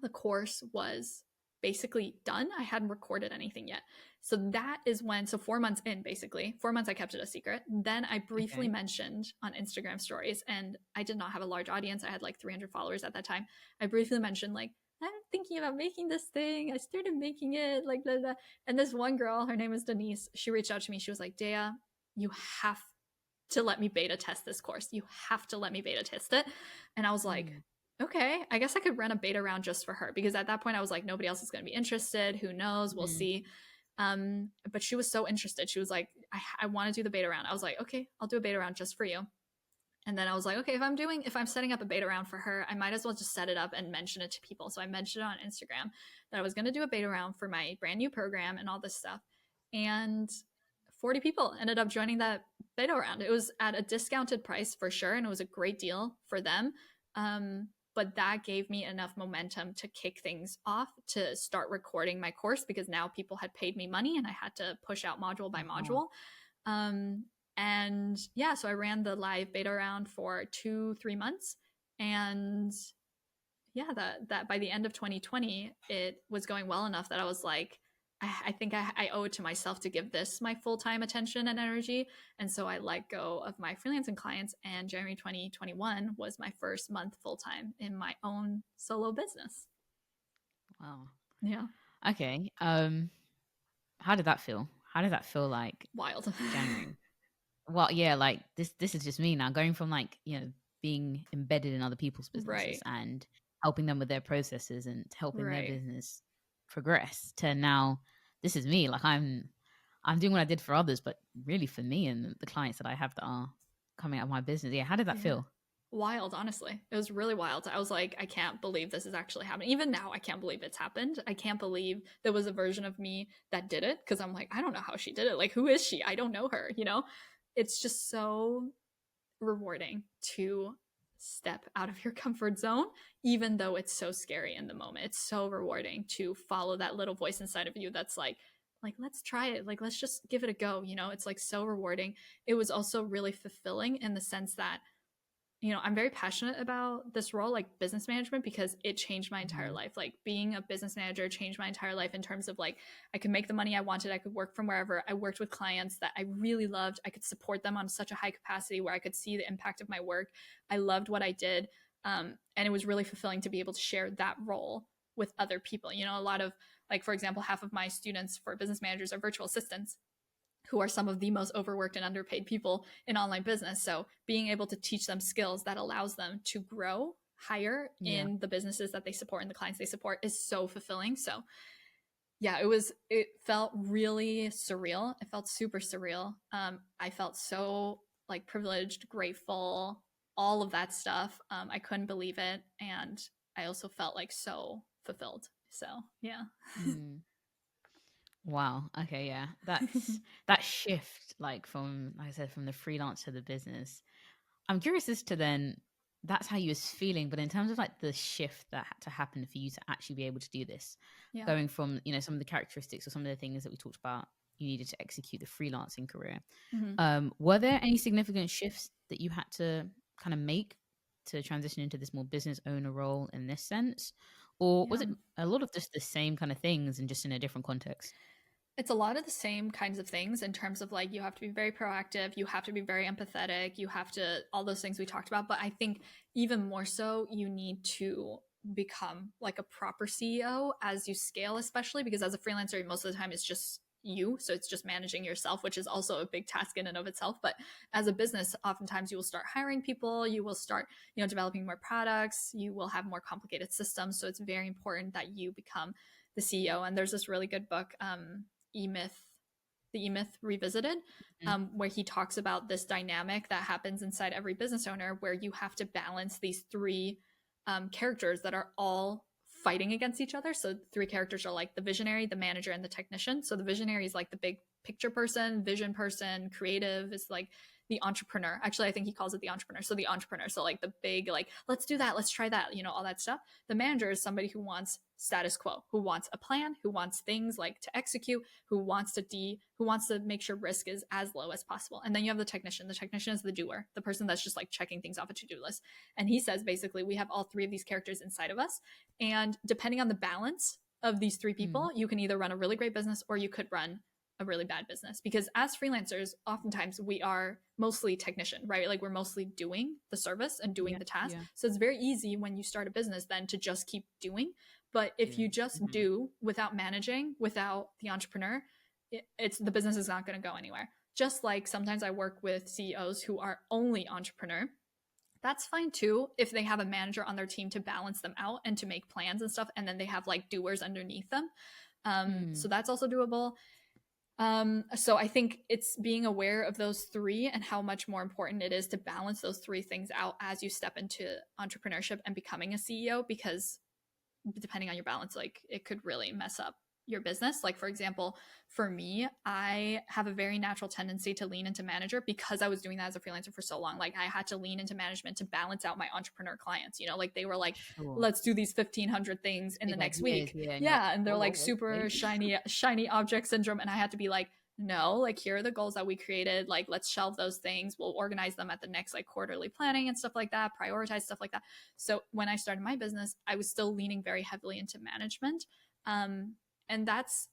[SPEAKER 2] the course was basically done. I hadn't recorded anything yet. So that is when, so 4 months in, basically, 4 months I kept it a secret. Then I briefly
[SPEAKER 1] Okay.
[SPEAKER 2] mentioned on Instagram stories, and I did not have a large audience. I had like 300 followers at that time. I briefly mentioned, like, I'm thinking about making this thing. I started making it, like, blah, blah. And this one girl, her name is Denise, she reached out to me. She was like, Deya, you have to let me beta test this course. You have to let me beta test it. And I was like,
[SPEAKER 1] Mm.
[SPEAKER 2] okay, I guess I could run a beta round just for her because at that point I was like, nobody else is going to be interested. Who knows? We'll
[SPEAKER 1] Mm.
[SPEAKER 2] see. But she was so interested. She was like, I want to do the beta round. I was like, okay, I'll do a beta round just for you. And then I was like, okay, if I'm setting up a beta round for her, I might as well just set it up and mention it to people. So I mentioned it on Instagram that I was going to do a beta round for my brand new program and all this stuff. And 40 people ended up joining that beta round. It was at a discounted price for sure, and it was a great deal for them. But that gave me enough momentum to kick things off to start recording my course because now people had paid me money and I had to push out module by
[SPEAKER 1] Uh-huh.
[SPEAKER 2] module. Um, and yeah, so I ran the live beta round for 2-3 months. And yeah, that by the end of 2020, it was going well enough that I was like, I think I owe it to myself to give this my full time attention and energy. And so I let go of my freelancing clients. And January 2021 was my first month full time in my own solo business.
[SPEAKER 1] Wow.
[SPEAKER 2] Yeah,
[SPEAKER 1] Okay. How did that feel? How did that feel like
[SPEAKER 2] wild.
[SPEAKER 1] January? Well, yeah, like this is just me now going from like, being embedded in other people's businesses
[SPEAKER 2] Right.
[SPEAKER 1] and helping them with their processes and helping their
[SPEAKER 2] Right.
[SPEAKER 1] business progress, to now this is me. Like I'm doing what I did for others, but really for me and the clients that I have that are coming out of my business. Yeah, how did that
[SPEAKER 2] Yeah.
[SPEAKER 1] feel?
[SPEAKER 2] Wild, honestly. It was really wild. I was like, I can't believe this is actually happening. Even now, I can't believe it's happened. I can't believe there was a version of me that did it, because I'm like, I don't know how she did it. Like, who is she? I don't know her, you know? It's just so rewarding to step out of your comfort zone, even though it's so scary in the moment. It's so rewarding to follow that little voice inside of you that's like let's try it, like let's just give it a go, you know. It's like so rewarding. It was also really fulfilling in the sense that, you know, I'm very passionate about this role, like business management, because it changed my entire
[SPEAKER 1] Mhm.
[SPEAKER 2] life. Like being a business manager changed my entire life in terms of like I could make the money I wanted, I could work from wherever. I worked with clients that I really loved. I could support them on such a high capacity where I could see the impact of my work. I loved what I did. And it was really fulfilling to be able to share that role with other people. You know, a lot of, like, for example, half of my students for business managers are virtual assistants, who are some of the most overworked and underpaid people in online business. So being able to teach them skills that allows them to grow higher
[SPEAKER 1] Yeah.
[SPEAKER 2] in the businesses that they support and the clients they support is so fulfilling. So yeah, it felt really surreal. It felt super surreal. I felt so like privileged, grateful, all of that stuff. I couldn't believe it. And I also felt like so fulfilled. So yeah.
[SPEAKER 1] Mm. Wow. Okay. Yeah. That's that shift, like from, like I said, from the freelance to the business. I'm curious as to then that's how you was feeling, but in terms of like the shift that had to happen for you to actually be able to do this,
[SPEAKER 2] Yeah.
[SPEAKER 1] going from, you know, some of the characteristics or some of the things that we talked about, you needed to execute the freelancing career.
[SPEAKER 2] Mm-hmm.
[SPEAKER 1] Were there any significant shifts that you had to kind of make to transition into this more business owner role in this sense? Or was
[SPEAKER 2] Yeah.
[SPEAKER 1] it a lot of just the same kind of things and just in a different context?
[SPEAKER 2] It's a lot of the same kinds of things in terms of like you have to be very proactive, you have to be very empathetic, you have to, all those things we talked about. But I think even more so, you need to become like a proper CEO as you scale, especially because as a freelancer, most of the time it's just you. So it's just managing yourself, which is also a big task in and of itself. But as a business, oftentimes you will start hiring people, you will start, you know, developing more products, you will have more complicated systems. So it's very important that you become the CEO. And there's this really good book, E-Myth, the E-Myth Revisited,
[SPEAKER 1] Mhm.
[SPEAKER 2] where he talks about this dynamic that happens inside every business owner where you have to balance these three characters that are all fighting against each other. So three characters are like the visionary, the manager, and the technician. So the visionary is like the big picture person, vision person, creative is like the entrepreneur. Actually, I think he calls it the entrepreneur. So the entrepreneur, so like the big, like, let's do that, let's try that, you know, all that stuff. The manager is somebody who wants status quo, who wants a plan, who wants things like to execute, who wants to make sure risk is as low as possible. And then you have the technician. The technician is the doer, the person that's just like checking things off a to-do list. And he says basically we have all three of these characters inside of us. And depending on the balance of these three
[SPEAKER 1] Mm.
[SPEAKER 2] people, you can either run a really great business or you could run a really bad business. Because as freelancers, oftentimes we are mostly technician, right? Like we're mostly doing the service and doing
[SPEAKER 1] Yeah.
[SPEAKER 2] the task.
[SPEAKER 1] Yeah.
[SPEAKER 2] So it's very easy when you start a business then to just keep doing. But if you
[SPEAKER 1] Doing.
[SPEAKER 2] just
[SPEAKER 1] Mhm.
[SPEAKER 2] do without managing, without the entrepreneur, it's the business is not going to go anywhere. Just like sometimes I work with CEOs who are only entrepreneur. That's fine too if they have a manager on their team to balance them out and to make plans and stuff, and then they have like doers underneath them. So
[SPEAKER 1] Mm.
[SPEAKER 2] that's also doable. So I think it's being aware of those three and how much more important it is to balance those three things out as you step into entrepreneurship and becoming a CEO, because depending on your balance, like it could really mess up your business. Like, for example, for me, I have a very natural tendency to lean into manager because I was doing that as a freelancer for so long. Like, I had to lean into management to balance out my entrepreneur clients. You know, like they were like,
[SPEAKER 1] Sure.
[SPEAKER 2] let's do these 1,500 things in the
[SPEAKER 1] Big
[SPEAKER 2] next
[SPEAKER 1] ideas,
[SPEAKER 2] week.
[SPEAKER 1] yeah, and you're like,
[SPEAKER 2] Yeah. And they're
[SPEAKER 1] whoa,
[SPEAKER 2] like
[SPEAKER 1] whoa,
[SPEAKER 2] super
[SPEAKER 1] okay.
[SPEAKER 2] shiny object syndrome. And I had to be like, no, like here are the goals that we created. Like, let's shelve those things. We'll organize them at the next like quarterly planning and stuff like that, prioritize stuff like that. So when I started my business, I was still leaning very heavily into management. And that's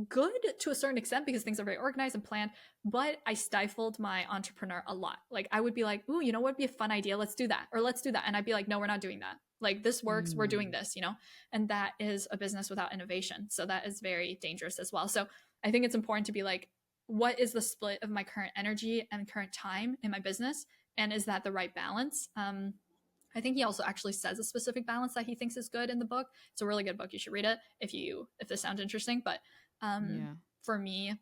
[SPEAKER 2] good to a certain extent because things are very organized and planned, but I stifled my entrepreneur a lot. Like I would be like, ooh, you know what would be a fun idea? Let's do that. Or let's do that. And I'd be like, no, we're not doing that. Like this works, we're doing
[SPEAKER 1] Mm.
[SPEAKER 2] this, you know? And that is a business without innovation. So that is very dangerous as well. So I think it's important to be like, what is the split of my current energy and current time in my business? And is that the right balance? I think he also actually says a specific balance that he thinks is good in the book. It's a really good book. You should read it if this sounds interesting. But
[SPEAKER 1] Yeah.
[SPEAKER 2] for me,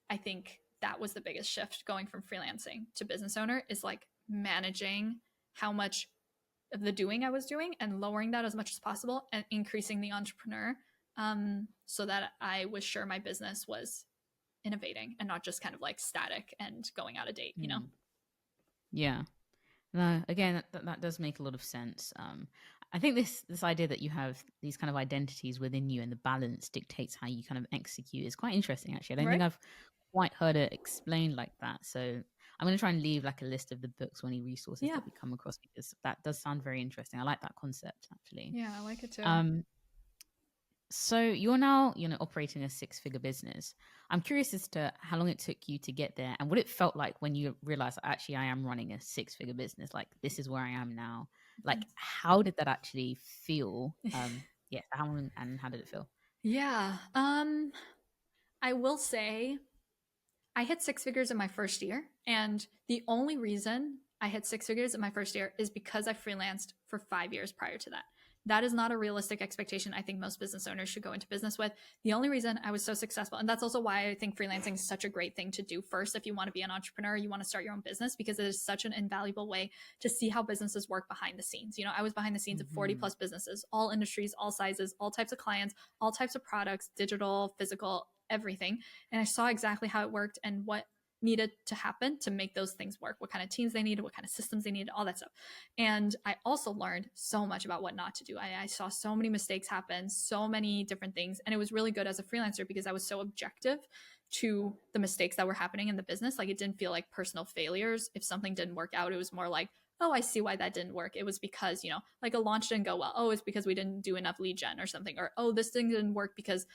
[SPEAKER 2] I think that was the biggest shift going from freelancing to business owner is like managing how much of the doing I was doing and lowering that as much as possible and increasing the entrepreneur, so that I was sure my business was innovating and not just kind of like static and going out of date, you know?
[SPEAKER 1] Mm. Yeah. No, again, that does make a lot of sense. I think this idea that you have these kind of identities within you and the balance dictates how you kind of execute is quite interesting. Actually, I don't think
[SPEAKER 2] Right?
[SPEAKER 1] I've quite heard it explained like that. So I'm going to try and leave like a list of the books or any resources
[SPEAKER 2] Yeah.
[SPEAKER 1] that we come across because that does sound very interesting. I like that concept actually.
[SPEAKER 2] Yeah, I like it too.
[SPEAKER 1] Um, so you're now, operating a six-figure business. I'm curious as to how long it took you to get there and what it felt like when you realized actually I am running a six-figure business. Like this is where I am now. Like how did that actually feel? Yeah, how long and how did it feel?
[SPEAKER 2] Yeah. I will say I hit six figures in my first year. And the only reason I hit six figures in my first year is because I freelanced for 5 years prior to that. That is not a realistic expectation I think most business owners should go into business with. The only reason I was so successful, and that's also why I think freelancing is such a great thing to do first if you want to be an entrepreneur, you want to start your own business, because it is such an invaluable way to see how businesses work behind the scenes. You know, I was behind the scenes of 40
[SPEAKER 1] Hmm.
[SPEAKER 2] plus businesses, all industries, all sizes, all types of clients, all types of products, digital, physical, everything. And I saw exactly how it worked and what needed to happen to make those things work, what kind of teams they needed, what kind of systems they needed, all that stuff. And I also learned so much about what not to do. I saw so many mistakes happen, so many different things. And it was really good as a freelancer because I was so objective to the mistakes that were happening in the business. Like it didn't feel like personal failures. If something didn't work out, it was more like, oh, I see why that didn't work. It was because, like a launch didn't go well. Oh, it's because we didn't do enough lead gen or something. Or, oh, this thing didn't work because,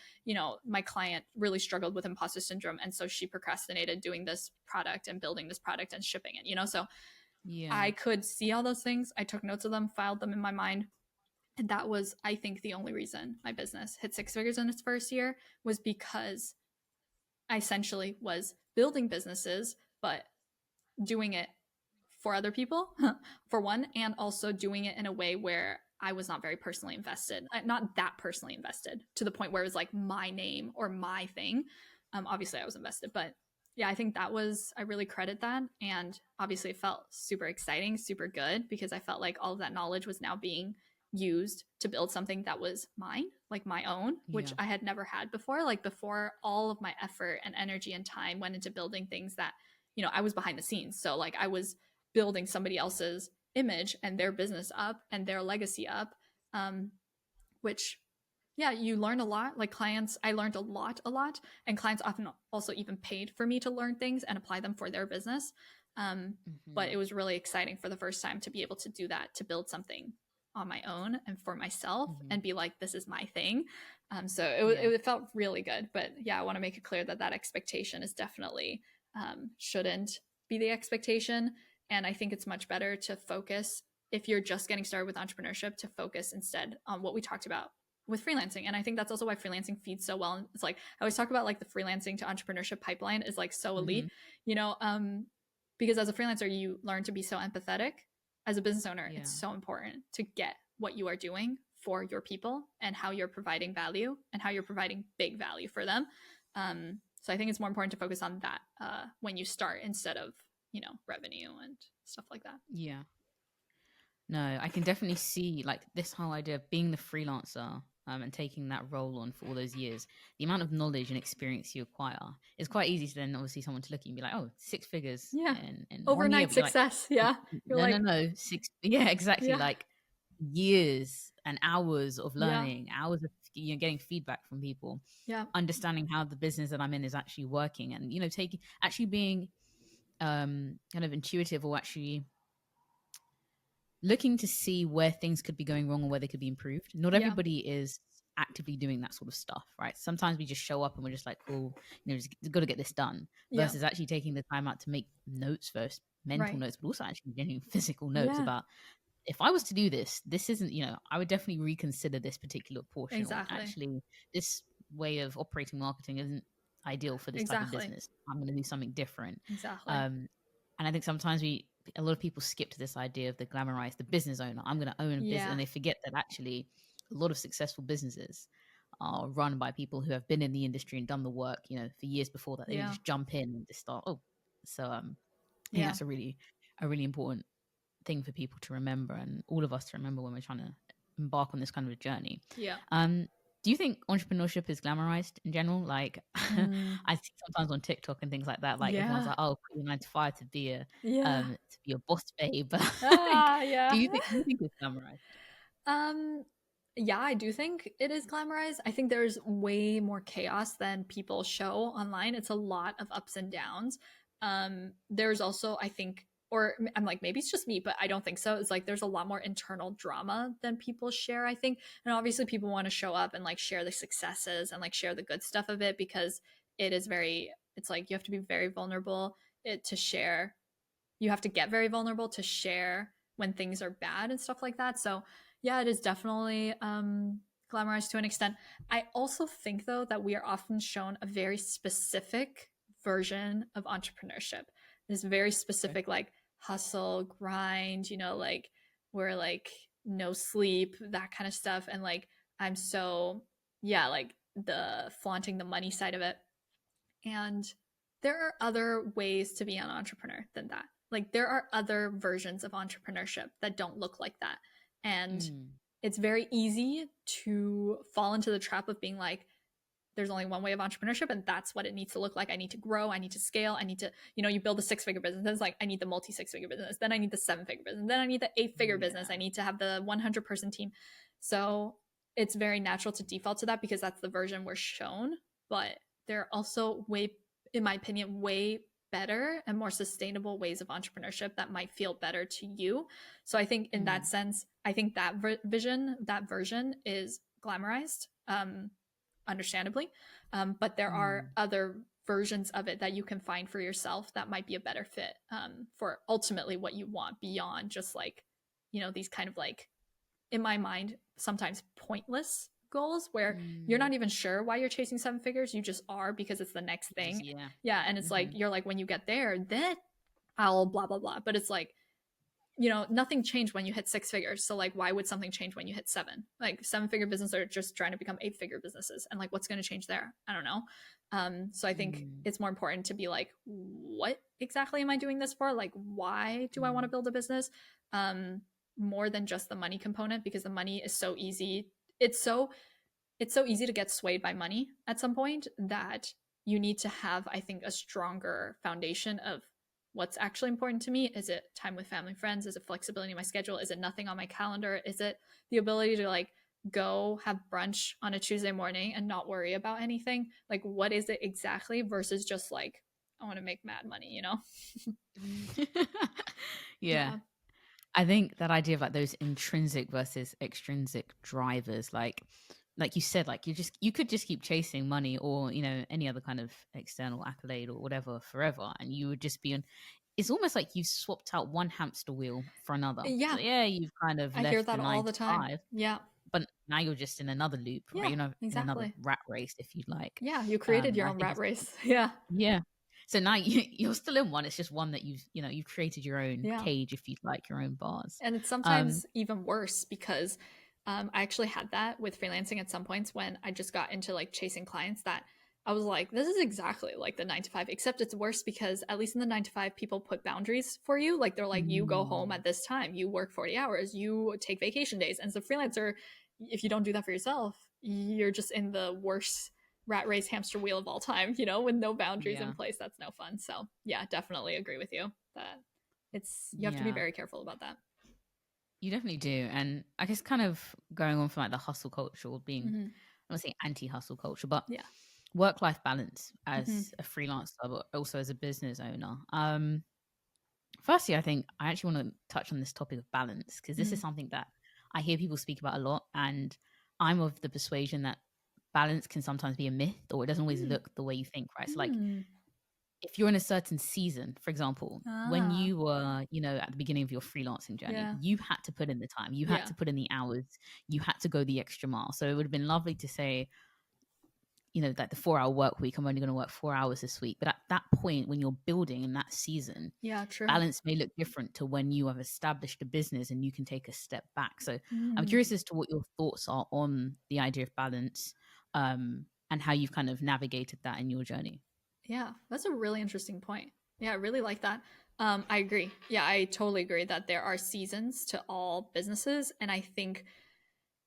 [SPEAKER 2] my client really struggled with imposter syndrome. And so she procrastinated doing this product and building this product and shipping it. So
[SPEAKER 1] Yeah.
[SPEAKER 2] I could see all those things. I took notes of them, filed them in my mind. And that was, I think, the only reason my business hit six figures in its first year was because I essentially was building businesses, but doing it for other people, for one, and also doing it in a way where I was not very personally invested, not that personally invested to the point where it was like my name or my thing. Obviously, I was invested, but yeah, I think I really credit that. And obviously, it felt super exciting, super good because I felt like all of that knowledge was now being used to build something that was mine, like my own, which
[SPEAKER 1] Yeah.
[SPEAKER 2] I had never had before. Like before, all of my effort and energy and time went into building things that, I was behind the scenes. So like I was building somebody else's image and their business up and their legacy up, which yeah, you learn a lot. Like clients, I learned a lot, and clients often also even paid for me to learn things and apply them for their business. um, but
[SPEAKER 1] Hmm.
[SPEAKER 2] it was really exciting for the first time to be able to do that, to build something on my own and for myself
[SPEAKER 1] Hmm.
[SPEAKER 2] and be like, this is my thing. So
[SPEAKER 1] Yeah.
[SPEAKER 2] it felt really good. But yeah, I want to make it clear that that expectation is definitely, shouldn't be the expectation. And I think it's much better to focus, if you're just getting started with entrepreneurship, to focus instead on what we talked about with freelancing. And I think that's also why freelancing feeds so well. And it's like I always talk about, like the freelancing to entrepreneurship pipeline is like so
[SPEAKER 1] Hmm.
[SPEAKER 2] elite, you know, because as a freelancer, you learn to be so empathetic. As a business owner,
[SPEAKER 1] Yeah.
[SPEAKER 2] it's so important to get what you are doing for your people and how you're providing value and how you're providing big value for them. So I think it's more important to focus on that when you start, instead of, revenue and stuff like that.
[SPEAKER 1] Yeah. No, I can definitely see like this whole idea of being the freelancer, and taking that role on for all those years. The amount of knowledge and experience you acquire is quite easy to then obviously someone to look at you and be like, oh, six figures
[SPEAKER 2] Yeah.
[SPEAKER 1] in 1 year.
[SPEAKER 2] Overnight
[SPEAKER 1] But you're like,
[SPEAKER 2] success. Yeah. You're
[SPEAKER 1] no, no,
[SPEAKER 2] like,
[SPEAKER 1] no, six. Yeah, exactly.
[SPEAKER 2] yeah,
[SPEAKER 1] Like years and hours of
[SPEAKER 2] yeah,
[SPEAKER 1] learning, hours of getting feedback from people,
[SPEAKER 2] yeah,
[SPEAKER 1] understanding how the business that I'm in is actually working, and taking actually being kind of intuitive or actually looking to see where things could be going wrong or where they could be improved. Not
[SPEAKER 2] yeah,
[SPEAKER 1] everybody is actively doing that sort of stuff, right? Sometimes we just show up and we're just like, cool, just got to get this done,
[SPEAKER 2] yeah.
[SPEAKER 1] versus actually taking the time out to make notes first, mental
[SPEAKER 2] Right.
[SPEAKER 1] notes, but also actually getting physical notes
[SPEAKER 2] Yeah,
[SPEAKER 1] about, if I was to do this, this isn't, I would definitely reconsider this particular portion, or
[SPEAKER 2] exactly.
[SPEAKER 1] actually this way of operating marketing isn't ideal for this type of
[SPEAKER 2] Exactly.
[SPEAKER 1] business. I'm going to do something different.
[SPEAKER 2] Exactly.
[SPEAKER 1] Um, and I think sometimes we a lot of people skip to this idea of the glamorized, the business owner. I'm going to own a business,
[SPEAKER 2] Yeah.
[SPEAKER 1] and they forget that actually a lot of successful businesses are run by people who have been in the industry and done the work, for years before that. They didn't
[SPEAKER 2] Yeah.
[SPEAKER 1] just jump in and just start. Oh, so I think
[SPEAKER 2] Yeah.
[SPEAKER 1] that's a really important thing for people to remember, and all of us to remember when we're trying to embark on this kind of a journey.
[SPEAKER 2] Yeah.
[SPEAKER 1] Um, do you think entrepreneurship is glamorized in general? Like,
[SPEAKER 2] Mm.
[SPEAKER 1] I see sometimes on TikTok and things like that, like everyone's
[SPEAKER 2] Yeah.
[SPEAKER 1] like, "Oh, quit your 9 to 5 to be
[SPEAKER 2] Yeah.
[SPEAKER 1] a boss babe." Like,
[SPEAKER 2] Ah, yeah.
[SPEAKER 1] do you think it's glamorized?
[SPEAKER 2] Um, yeah, I do think it is glamorized. I think there's way more chaos than people show online. It's a lot of ups and downs. There's also, I think, or I'm like, maybe it's just me, but I don't think so. It's like there's a lot more internal drama than people share, I think. And obviously, people want to show up and like share the successes and like share the good stuff of it because it is very, it's like you have to be very vulnerable to share. You have to get very vulnerable to share when things are bad and stuff like that. So yeah, it is definitely glamorized to an extent. I also think though that we are often shown a very specific version of entrepreneurship. This very
[SPEAKER 1] Okay.
[SPEAKER 2] specific like hustle, grind, like we're like no sleep, that kind of stuff. And like I'm so yeah, like the flaunting the money side of it. And there are other ways to be an entrepreneur than that. Like there are other versions of entrepreneurship that don't look like that. And
[SPEAKER 1] Mm,
[SPEAKER 2] it's very easy to fall into the trap of being like, there's only one way of entrepreneurship and that's what it needs to look like. I need to grow, I need to scale, I need to, you build a 6-figure business. Then it's like, I need the multi 6-figure business. Then I need the 7-figure business. Then I need the 8-figure business. I
[SPEAKER 1] yeah.
[SPEAKER 2] need to have the 100-person team. So it's very natural to default to that because that's the version we're shown. But there are also in my opinion, way better and more sustainable ways of entrepreneurship that might feel better to you. So I think in that
[SPEAKER 1] Mm,
[SPEAKER 2] sense, I think that that version is glamorized. Understandably. But there are
[SPEAKER 1] mm,
[SPEAKER 2] other versions of it that you can find for yourself that might be a better fit for ultimately what you want beyond just like, these kind of like, in my mind, sometimes pointless goals where you're
[SPEAKER 1] mm.
[SPEAKER 2] not even sure why you're chasing 7 figures. You just are because it's the next thing.
[SPEAKER 1] Just yeah.
[SPEAKER 2] Yeah. And it's like,
[SPEAKER 1] Hmm.
[SPEAKER 2] you're like, when you get there, then I'll blah, blah, blah. But it's like, nothing changed when you hit 6 figures. So like, why would something change when you hit seven? Like 7-figure businesses are just trying to become 8-figure businesses, and like, what's going to change there? I don't know. So I think
[SPEAKER 1] Mm,
[SPEAKER 2] it's more important to be like, what exactly am I doing this for? Like, why do I want to
[SPEAKER 1] mm,
[SPEAKER 2] build a business? Um, More than just the money component, because the money is so easy. It's so easy to get swayed by money at some point that you need to have, I think, a stronger foundation of what's actually important to me. Is it time with family, friends? Is it flexibility in my schedule? Is it nothing on my calendar? Is it the ability to like go have brunch on a Tuesday morning and not worry about anything? Like, what is it exactly versus just like, I want to make mad money?
[SPEAKER 1] mm. Yeah.
[SPEAKER 2] Yeah.
[SPEAKER 1] I think that idea of like those intrinsic versus extrinsic drivers, like you said, like you could just keep chasing money or any other kind of external accolade or whatever forever, and you would just be on. It's almost like you've swapped out one hamster wheel for another. So
[SPEAKER 2] Yeah.
[SPEAKER 1] yeah, you've kind of
[SPEAKER 2] I hear
[SPEAKER 1] left the
[SPEAKER 2] that all
[SPEAKER 1] nine
[SPEAKER 2] the
[SPEAKER 1] to
[SPEAKER 2] time.
[SPEAKER 1] five,
[SPEAKER 2] Yeah.
[SPEAKER 1] but now you're just in another loop, right?
[SPEAKER 2] Yeah,
[SPEAKER 1] In another
[SPEAKER 2] exactly.
[SPEAKER 1] rat race, if you'd like.
[SPEAKER 2] Yeah. You created your
[SPEAKER 1] I
[SPEAKER 2] own
[SPEAKER 1] think
[SPEAKER 2] rat
[SPEAKER 1] it's
[SPEAKER 2] race. Yeah.
[SPEAKER 1] yeah. So now you're still in one. It's just one that you've created your own
[SPEAKER 2] Yeah.
[SPEAKER 1] cage, if you'd like, your own bars.
[SPEAKER 2] And it's
[SPEAKER 1] Um,
[SPEAKER 2] sometimes even worse because I actually had that with freelancing at some points when I just got into like chasing clients that I was like, this is exactly like the 9 to 5, except it's worse because at least in the 9 to 5, people put boundaries for you. Like they're like, you go home
[SPEAKER 1] mm,
[SPEAKER 2] at this time, you work 40 hours, you take vacation days. And as a freelancer, if you don't do that for yourself, you're just in the worst rat race hamster wheel of all time, with no boundaries in
[SPEAKER 1] yeah,
[SPEAKER 2] place. That's no fun. So yeah, definitely agree with you that you have to be
[SPEAKER 1] yeah.
[SPEAKER 2] very careful about that.
[SPEAKER 1] You definitely do. And I guess kind of going on from like the hustle culture or being,
[SPEAKER 2] Mm-hmm.
[SPEAKER 1] I don't say anti-hustle culture, but
[SPEAKER 2] Yeah.
[SPEAKER 1] work-life balance
[SPEAKER 2] Mm-hmm.
[SPEAKER 1] as a freelancer, but also as a business owner. Firstly, I think I actually want to touch on this topic of balance because this
[SPEAKER 2] Mm-hmm.
[SPEAKER 1] is something that I hear people speak about a lot, and I'm of the persuasion that balance can sometimes be a myth or it doesn't always look the way you think, right? So, like,
[SPEAKER 2] Mm-hmm.
[SPEAKER 1] if you're in a certain season, for example, when
[SPEAKER 2] Ah.
[SPEAKER 1] you were, at the beginning of your freelancing journey,
[SPEAKER 2] Yeah.
[SPEAKER 1] you had to put in the time, you had
[SPEAKER 2] Yeah.
[SPEAKER 1] to put in the hours, you had to go the extra mile. So it would have been lovely to say, like the 4 hour work week, I'm only going to work 4 hours this week. But at that point, when you're building in that season,
[SPEAKER 2] Yeah, true.
[SPEAKER 1] balance may look different to when you have established a business and you can take a step back. So I'm
[SPEAKER 2] Mm.
[SPEAKER 1] curious as to what your thoughts are on the idea of balance, and how you've kind of navigated that in your journey.
[SPEAKER 2] Yeah, that's a really interesting point. Yeah, I really like that. I agree. Yeah, I totally agree that there are seasons to all businesses. And I think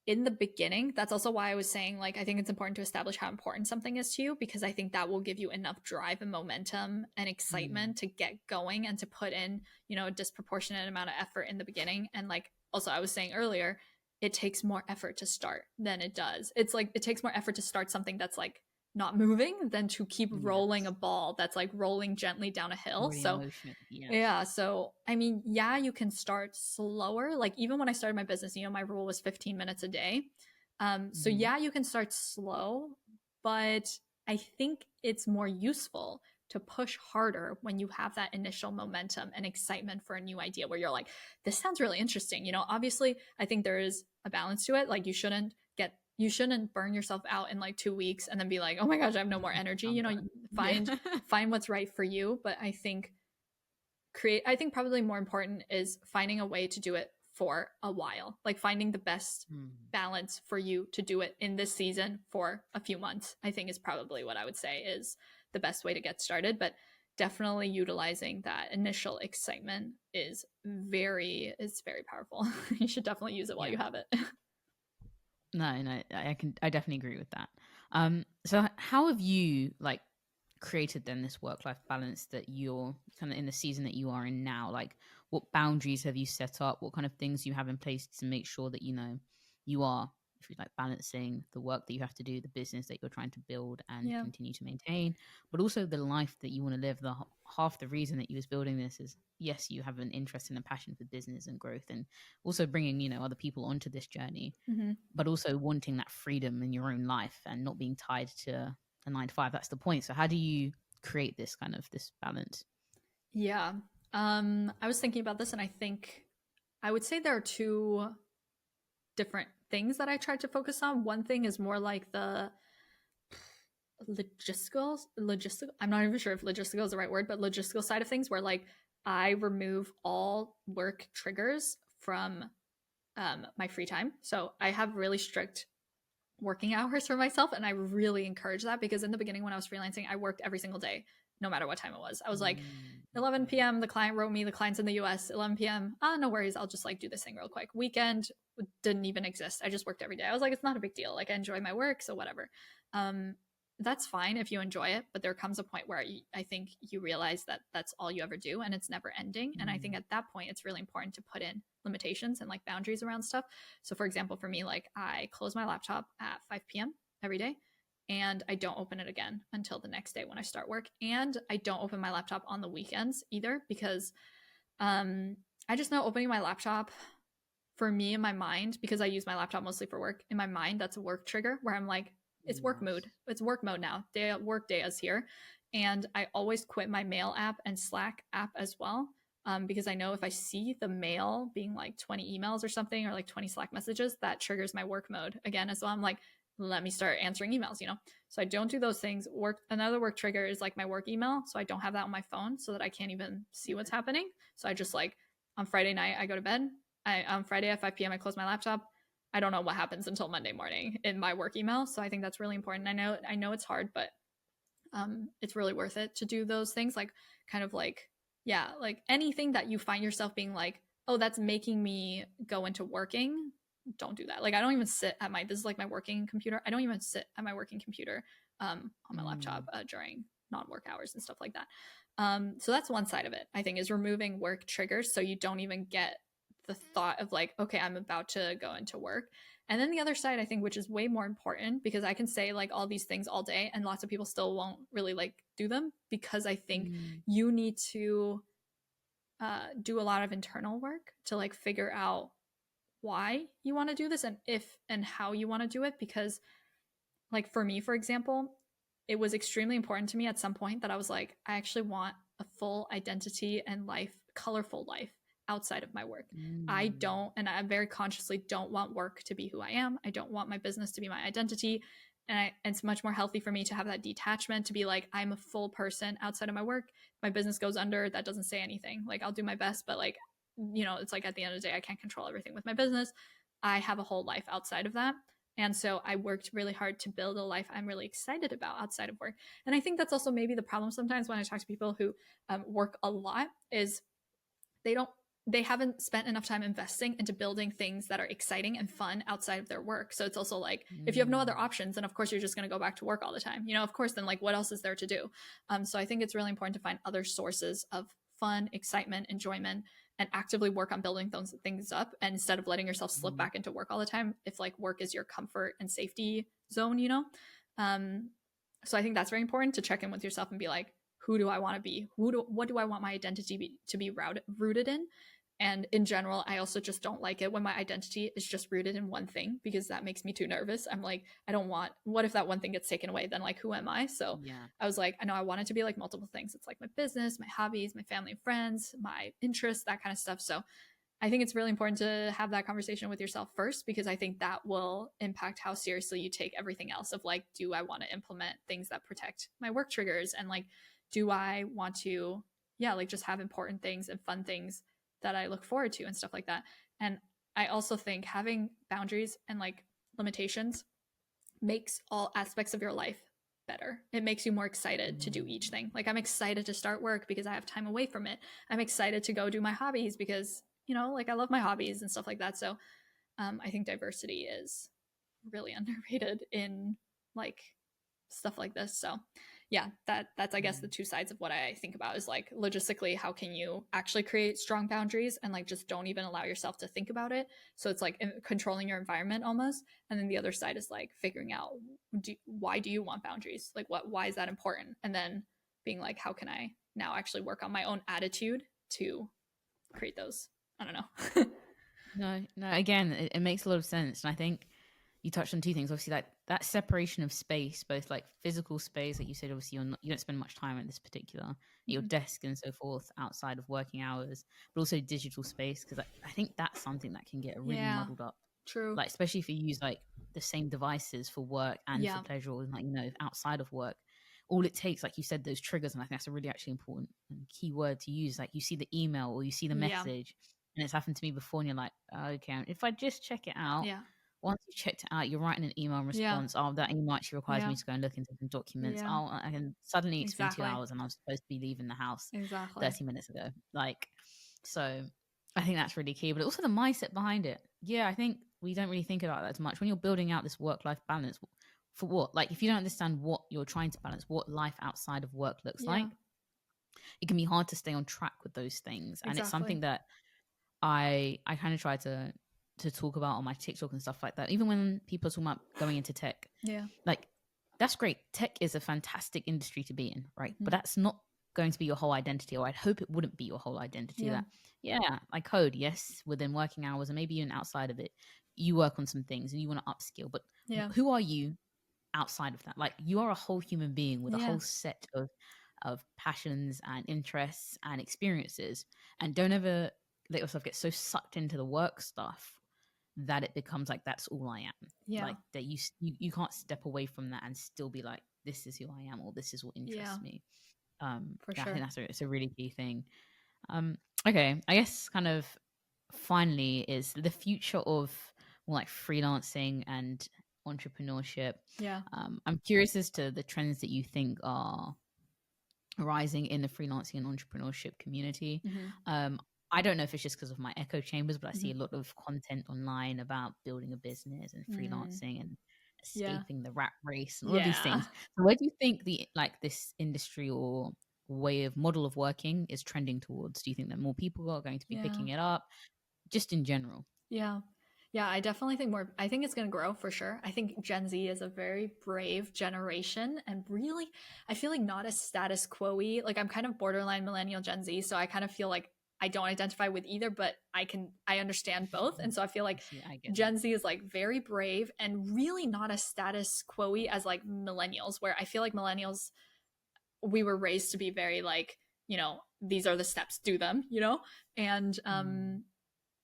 [SPEAKER 2] in the beginning, that's also why I was saying, like, I think it's important to establish how important something is to you, because I think that will give you enough drive and momentum and
[SPEAKER 1] Mm,
[SPEAKER 2] excitement to get going and to put in, a disproportionate amount of effort in the beginning. And like, also, I was saying earlier, it takes more effort to start than it does. It's like, it takes more effort to start something that's like not moving than to keep rolling a
[SPEAKER 1] yes.
[SPEAKER 2] ball that's like rolling gently down a hill.
[SPEAKER 1] Already in
[SPEAKER 2] So
[SPEAKER 1] motion. Yes.
[SPEAKER 2] yeah. So, I mean, yeah, you can start slower. Like, even when I started my business, my rule was 15 minutes a day. So,
[SPEAKER 1] Hmm.
[SPEAKER 2] yeah, you can start slow, but I think it's more useful to push harder when you have that initial momentum and excitement for a new idea where you're like, this sounds really interesting. Obviously, I think there is a balance to it. Like, you shouldn't burn yourself out in like 2 weeks and then be like, oh my gosh, I have no more energy.
[SPEAKER 1] I'm done. Yeah.
[SPEAKER 2] Find what's right for you. But I think probably more important is finding a way to do it for a while, like finding the best
[SPEAKER 1] Mm,
[SPEAKER 2] balance for you to do it in this season for a few months. I think is probably what I would say is the best way to get started. But definitely utilizing that initial excitement is very powerful. You should definitely use it while you
[SPEAKER 1] yeah.
[SPEAKER 2] have it.
[SPEAKER 1] No, no, I definitely agree with that. So how have you like created then this work life balance that you're kind of in the season that you are in now? Like, what boundaries have you set up? What kind of things you have in place to make sure that you are, if you like, balancing the work that you have to do, the business that you're trying to build and
[SPEAKER 2] Yeah.
[SPEAKER 1] continue to maintain, but also the life that you want to live. Half the reason that you was building this is, yes, you have an interest and a passion for business and growth, and also bringing other people onto this journey,
[SPEAKER 2] Hmm.
[SPEAKER 1] but also wanting that freedom in your own life and not being tied to a 9 to 5. That's the point. So how do you create this balance?
[SPEAKER 2] Yeah. I was thinking about this, and I think I would say there are two different things that I tried to focus on. One thing is more like the logistical. I'm not even sure if logistical is the right word, but logistical side of things, where like I remove all work triggers from my free time. So I have really strict working hours for myself, and I really encourage that, because in the beginning when I was freelancing, I worked every single day, no matter what time it was. I was like,
[SPEAKER 1] Mm,
[SPEAKER 2] 11
[SPEAKER 1] okay.
[SPEAKER 2] p.m. the client wrote me, the client's in the US, 11 p.m. No worries, I'll just like do this thing real quick. Weekend didn't even exist. I just worked every day. I was like, it's not a big deal, like I enjoy my work, so whatever. um that's fine if you enjoy it, but there comes a point where I think you realize that that's all you ever do and it's never ending. And I think
[SPEAKER 1] Mm,
[SPEAKER 2] at that point it's really important to put in limitations and like boundaries around stuff. So for example, for me, like I close my laptop at 5 p.m. every day, and I don't open it again until the next day when I start work. And I don't open my laptop on the weekends either, because um I just know opening my laptop, for me in my mind, because I use my laptop mostly for work, in my mind that's a work trigger where I'm like, it's work
[SPEAKER 1] yes.
[SPEAKER 2] mood. It's work mode now. Work day is here. And I always quit my mail app and Slack app as well. Because I know if I see the mail being like 20 emails or something, or like 20 Slack messages, that triggers my work mode again as well. I'm like, let me start answering emails. So I don't do those things. Another work trigger is like my work email. So I don't have that on my phone so that I can't even see what's happening. So I just like, on Friday night, I go to bed. On Friday at 5 p.m., I close my laptop. I don't know what happens until Monday morning in my work email. So I think that's really important. I know it's hard, but it's really worth it to do those things. Like, kind of like, yeah, like anything that you find yourself being like, oh, that's making me go into working. Don't do that. Like, I don't even sit at this is like my working computer. I don't even sit at my working computer on my laptop
[SPEAKER 1] Mm,
[SPEAKER 2] during non-work hours and stuff like that. So that's one side of it, I think, is removing work triggers so you don't even get the thought of like, okay, I'm about to go into work. And then the other side, I think, which is way more important, because I can say like all these things all day and lots of people still won't really like do them, because I think
[SPEAKER 1] mm,
[SPEAKER 2] you need to do a lot of internal work to like figure out why you want to do this, and if and how you want to do it. Because like for me, for example, it was extremely important to me at some point that I was like, I actually want a full identity and life, colorful life outside of my work. I
[SPEAKER 1] mm,
[SPEAKER 2] don't, and I very consciously don't want work to be who I am. I don't want my business to be my identity. it's much more healthy for me to have that detachment, to be like, I'm a full person outside of my work. If my business goes under, that doesn't say anything. Like, I'll do my best, but like, it's like at the end of the day, I can't control everything with my business. I have a whole life outside of that. And so I worked really hard to build a life I'm really excited about outside of work. And I think that's also maybe the problem sometimes when I talk to people who work a lot, is they don't they haven't spent enough time investing into building things that are exciting and fun outside of their work. So it's also like, if you have no other
[SPEAKER 1] Mm.
[SPEAKER 2] options, then of course you're just going to go back to work all the time. Of course, then like what else is there to do? So I think it's really important to find other sources of fun, excitement, enjoyment, and actively work on building those things up. And instead of letting yourself slip
[SPEAKER 1] Mm.
[SPEAKER 2] back into work all the time, if like work is your comfort and safety zone. Um, so I think that's very important to check in with yourself and be like, who do I want to be? What do I want my identity to be rooted in? And in general, I also just don't like it when my identity is just rooted in one thing, because that makes me too nervous. I'm like, I don't want, what if that one thing gets taken away? Then like, who am I? So
[SPEAKER 1] Yeah.
[SPEAKER 2] I was like, I know I want it to be like multiple things. It's like my business, my hobbies, my family and friends, my interests, that kind of stuff. So I think it's really important to have that conversation with yourself first, because I think that will impact how seriously you take everything else, of like, do I want to implement things that protect my work triggers? And like, do I want to, yeah, like just have important things and fun things that I look forward to and stuff like that. And I also think having boundaries and like limitations makes all aspects of your life better. It makes you more excited to do each
[SPEAKER 1] Mm.
[SPEAKER 2] thing. Like, I'm excited to start work because I have time away from it. I'm excited to go do my hobbies because, like I love my hobbies and stuff like that. So I think diversity is really underrated in like stuff like this. So yeah, that's I guess the
[SPEAKER 1] Mm.
[SPEAKER 2] two sides of what I think about, is like, logistically, how can you actually create strong boundaries and like just don't even allow yourself to think about it. So it's like controlling your environment almost. And then the other side is like figuring out, why do you want boundaries? Like, why is that important? And then being like, how can I now actually work on my own attitude to create those? I don't know.
[SPEAKER 1] No, no. Again, it makes a lot of sense, and I think you touched on two things. Obviously, like that separation of space, both like physical space, like you said. Obviously, you don't spend much time at this particular at your
[SPEAKER 2] Mhm.
[SPEAKER 1] desk and so forth outside of working hours, but also digital space, because I think that's something that can get really
[SPEAKER 2] Yeah,
[SPEAKER 1] muddled up.
[SPEAKER 2] true.
[SPEAKER 1] Like especially if you use like the same devices for work and for
[SPEAKER 2] Yeah,
[SPEAKER 1] pleasure, or like outside of work. All it takes, like you said, those triggers, and I think that's a really actually important and key word to use. Like you see the email or you see the
[SPEAKER 2] yeah,
[SPEAKER 1] message, and it's happened to me before, and you're like, oh, okay, if I just check it out.
[SPEAKER 2] yeah,
[SPEAKER 1] Once you've checked it out, you're writing an email
[SPEAKER 2] yeah,
[SPEAKER 1] response. Oh, that email actually requires
[SPEAKER 2] yeah,
[SPEAKER 1] me to go and look into some documents.
[SPEAKER 2] yeah.
[SPEAKER 1] Oh, and suddenly it's been two
[SPEAKER 2] Exactly.
[SPEAKER 1] hours and I was supposed to be leaving the house
[SPEAKER 2] Exactly.
[SPEAKER 1] 30 minutes ago. Like, so I think that's really key, but also the mindset behind it. Yeah, I think we don't really think about that as much when you're building out this work life balance. For what? Like, if you don't understand what you're trying to balance, what life outside of work looks
[SPEAKER 2] Yeah,
[SPEAKER 1] like, it can be hard to stay on track with those things. And it's
[SPEAKER 2] exactly.
[SPEAKER 1] something that I kind of try to talk about on my TikTok and stuff like that. Even when people are talking about going into tech,
[SPEAKER 2] Yeah.
[SPEAKER 1] like that's great. Tech is a fantastic industry to be in, right? But
[SPEAKER 2] Mhm.
[SPEAKER 1] that's not going to be your whole identity, or I'd hope it wouldn't be your whole identity.
[SPEAKER 2] Yeah.
[SPEAKER 1] That yeah, I code, yes, within working hours and maybe even outside of it, you work on some things and you want to upskill. But
[SPEAKER 2] Yeah.
[SPEAKER 1] who are you outside of that? Like you are a whole human being with a
[SPEAKER 2] Yeah.
[SPEAKER 1] whole set of passions and interests and experiences. And don't ever let yourself get so sucked into the work stuff that it becomes like that's all I am.
[SPEAKER 2] Yeah.
[SPEAKER 1] Like that you can't step away from that and still be like, this is who I am, or this is what
[SPEAKER 2] Yeah.
[SPEAKER 1] interests me.
[SPEAKER 2] For
[SPEAKER 1] Yeah, I think
[SPEAKER 2] sure.
[SPEAKER 1] it's a really key thing. Okay, I guess kind of finally is the future of more like freelancing and entrepreneurship.
[SPEAKER 2] Yeah.
[SPEAKER 1] I'm curious as to the trends that you think are rising in the freelancing and entrepreneurship community.
[SPEAKER 2] Mhm.
[SPEAKER 1] Um, I don't know if it's just because of my echo chambers, but I see
[SPEAKER 2] Mhm.
[SPEAKER 1] a lot of content online about building a business and
[SPEAKER 2] Mm.
[SPEAKER 1] freelancing and
[SPEAKER 2] Yeah.
[SPEAKER 1] escaping the rat race and all of these
[SPEAKER 2] Yeah.
[SPEAKER 1] things. So where do you think the like this industry or way of model of working is trending towards? Do you think that more people are going to be
[SPEAKER 2] Yeah.
[SPEAKER 1] picking it up? Just in general.
[SPEAKER 2] Yeah. Yeah, I definitely think more. I think it's going to grow for sure. I think Gen Z is a very brave generation, and really, I feel like not as status quo-y. Like, I'm kind of borderline millennial Gen Z, so I kind of feel like I don't identify with either, but I understand both. And so I feel
[SPEAKER 1] I
[SPEAKER 2] like
[SPEAKER 1] see, I get that.
[SPEAKER 2] Gen Z is like very brave and really not as status quo-y as like millennials, where I feel like millennials, we were raised to be very like, these are the steps, do them. And
[SPEAKER 1] Mm,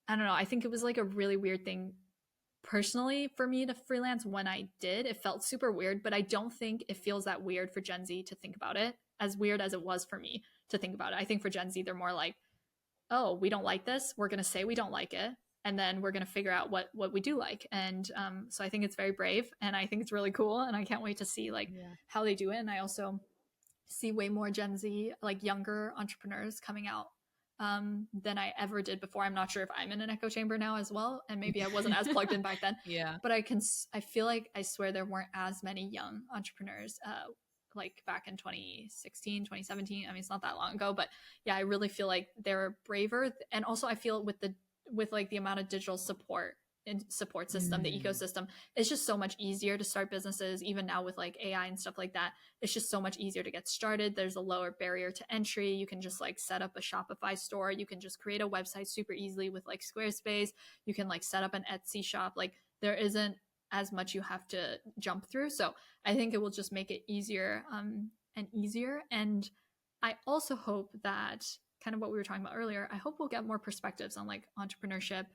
[SPEAKER 2] I don't know. I think it was like a really weird thing personally, for me to freelance when I did, it felt super weird, but I don't think it feels that weird for Gen Z to think about it, as weird as it was for me to think about it. I think for Gen Z, they're more like, oh, we don't like this. We're going to say we don't like it. And then we're going to figure out what we do like. And so I think it's very brave, and I think it's really cool. And I can't wait to see like
[SPEAKER 1] Yeah.
[SPEAKER 2] how they do it. And I also see way more Gen Z, like younger entrepreneurs coming out than I ever did before. I'm not sure if I'm in an echo chamber now as well, and maybe I wasn't as plugged in back then.
[SPEAKER 1] Yeah.
[SPEAKER 2] But I feel like I swear there weren't as many young entrepreneurs like back in 2016, 2017. I mean, it's not that long ago, but yeah, I really feel like they're braver, and also I feel with like the amount of digital support and support system, the ecosystem, it's just so much easier to start businesses. Even now with like AI and stuff like that, it's just so much easier to get started. There's a lower barrier to entry. You can just like set up a Shopify store. You can just create a website super easily with like Squarespace. You can like set up an Etsy shop. Like there isn't as much you have to jump through. So I think it will just make it easier and easier. And I also hope that, kind of what we were talking about earlier, I hope we'll get more perspectives on like entrepreneurship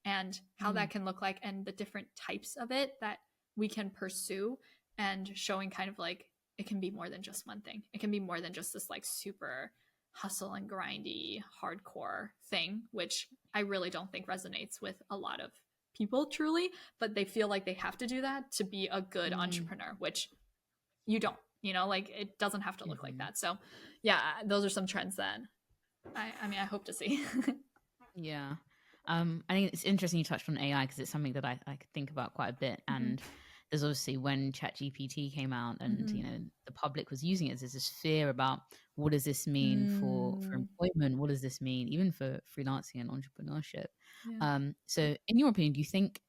[SPEAKER 2] and how that can look like, and the different types of it that we can pursue, and showing kind of like it can be more than just one thing. It can be more than just this like super hustle and grindy hardcore thing, which I really don't think resonates with a lot of people truly, but they feel like they have to do that to be a good entrepreneur, which you don't, like it doesn't have to look like that. So yeah, those are some trends that I mean, I hope to see.
[SPEAKER 1] Yeah. I think it's interesting you touched on AI, because it's something that I think about quite a bit. And there's obviously, when ChatGPT came out and the public was using it, there's this fear about what does this mean for employment? What does this mean even for freelancing and entrepreneurship?
[SPEAKER 2] Yeah.
[SPEAKER 1] So in your opinion, do you think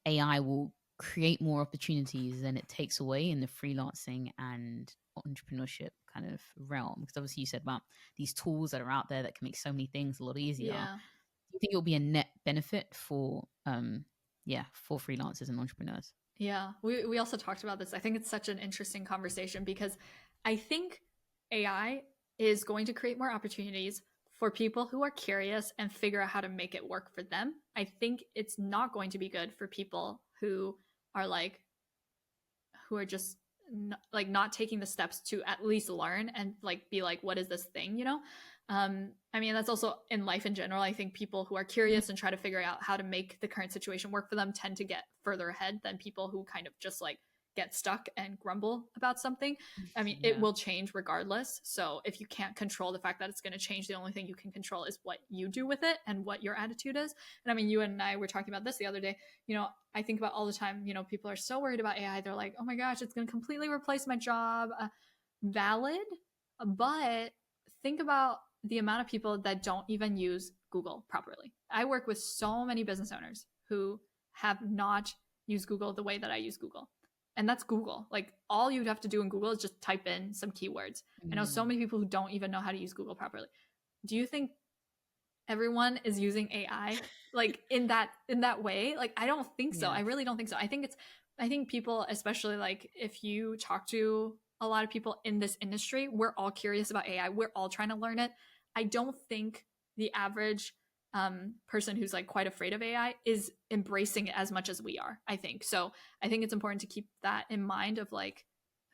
[SPEAKER 1] AI will create more opportunities than it takes away in the freelancing and entrepreneurship kind of realm? Because obviously you said about these tools that are out there that can make so many things a lot easier.
[SPEAKER 2] Yeah.
[SPEAKER 1] Do you think it'll be a net benefit for for freelancers and entrepreneurs?
[SPEAKER 2] Yeah, we also talked about this. I think it's such an interesting conversation, because I think AI is going to create more opportunities for people who are curious and figure out how to make it work for them. I think it's not going to be good for people who are like, who are just not taking the steps to at least learn and like be like, what is this thing, I mean, that's also in life in general. I think people who are curious and try to figure out how to make the current situation work for them tend to get further ahead than people who kind of just like get stuck and grumble about something. I mean, it will change regardless. So if you can't control the fact that it's going to change, the only thing you can control is what you do with it and what your attitude is. And I mean, you and I were talking about this the other day. I think about all the time, people are so worried about AI. They're like, oh my gosh, it's going to completely replace my job. Valid, but think about the amount of people that don't even use Google properly. I work with so many business owners who have not used Google the way that I use Google. And that's Google. Like, all you'd have to do in Google is just type in some keywords. I know so many people who don't even know how to use Google properly. Do you think everyone is using AI like in that way? Like, I don't think so. I really don't think so. I think people, especially like if you talk to a lot of people in this industry, we're all curious about AI. We're all trying to learn it. I don't think the average person who's like quite afraid of AI is embracing it as much as we are, I think. So I think it's important to keep that in mind, of like,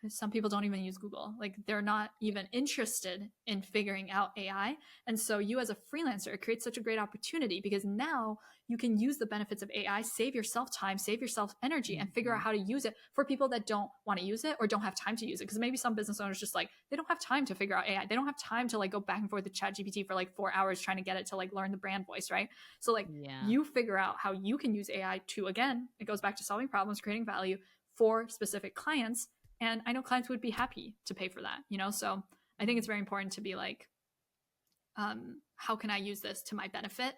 [SPEAKER 2] some people don't even use Google. Like, they're not even interested in figuring out AI. And so you as a freelancer, it creates such a great opportunity, because now you can use the benefits of AI, save yourself time, save yourself energy, and figure out how to use it for people that don't want to use it or don't have time to use it. Because maybe some business owners just like, they don't have time to figure out AI. They don't have time to like go back and forth with ChatGPT for like 4 hours trying to get it to like learn the brand voice, right? So like you figure out how you can use AI to, again, it goes back to solving problems, creating value for specific clients. And I know clients would be happy to pay for that, So I think it's very important to be like, how can I use this to my benefit?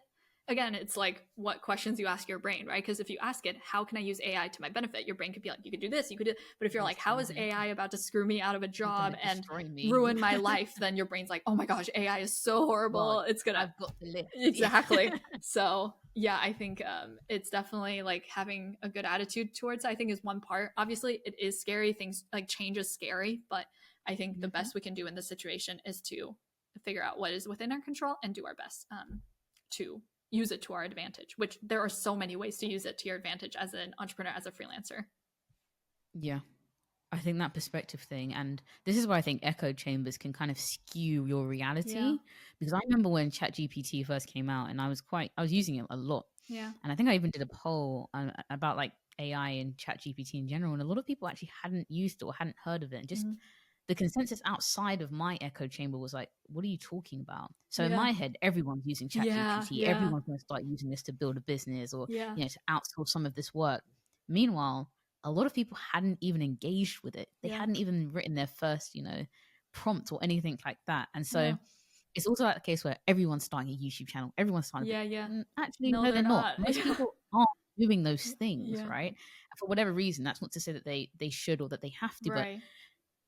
[SPEAKER 2] Again, it's like what questions you ask your brain, right? Because if you ask it, how can I use AI to my benefit? Your brain could be like, you could do this, you could do. But if you're like, how is AI about to screw me out of a job and ruin my life? Then your brain's like, oh my gosh, AI is so horrible. It's gonna.
[SPEAKER 1] I've got the list.
[SPEAKER 2] Exactly. So yeah, I think it's definitely like having a good attitude towards it, I think, is one part. Obviously, it is scary. Things like change is scary, but I think the best we can do in this situation is to figure out what is within our control and do our best to use it to our advantage, which there are so many ways to use it to your advantage as an entrepreneur, as a freelancer.
[SPEAKER 1] Yeah. I think that perspective thing, and this is where I think echo chambers can kind of skew your
[SPEAKER 2] Yeah.
[SPEAKER 1] reality. Because I remember when ChatGPT first came out, and I was using it a lot,
[SPEAKER 2] Yeah.
[SPEAKER 1] and I think I even did a poll about like AI and ChatGPT in general, and a lot of people actually hadn't used it or hadn't heard of it. And just
[SPEAKER 2] Mm-hmm.
[SPEAKER 1] the consensus outside of my echo chamber was like, "What are you talking about?" So in
[SPEAKER 2] Yeah.
[SPEAKER 1] my head, everyone's using
[SPEAKER 2] Yeah.
[SPEAKER 1] ChatGPT.
[SPEAKER 2] Yeah.
[SPEAKER 1] Everyone's going to start using this to build a business or
[SPEAKER 2] Yeah.
[SPEAKER 1] to outsource some of this work. Meanwhile, a lot of people hadn't even engaged with it. They
[SPEAKER 2] Yeah.
[SPEAKER 1] hadn't even written their first, prompt or anything like that. And so
[SPEAKER 2] Yeah.
[SPEAKER 1] it's also like the case where everyone's starting a YouTube channel, everyone's starting
[SPEAKER 2] Yeah. Yeah.
[SPEAKER 1] actually,
[SPEAKER 2] No,
[SPEAKER 1] no,
[SPEAKER 2] they're
[SPEAKER 1] they're not.
[SPEAKER 2] not.
[SPEAKER 1] Most
[SPEAKER 2] Yeah.
[SPEAKER 1] people aren't doing those things,
[SPEAKER 2] Yeah.
[SPEAKER 1] right? For whatever reason, that's not to say that they should or that they have to, but
[SPEAKER 2] Right.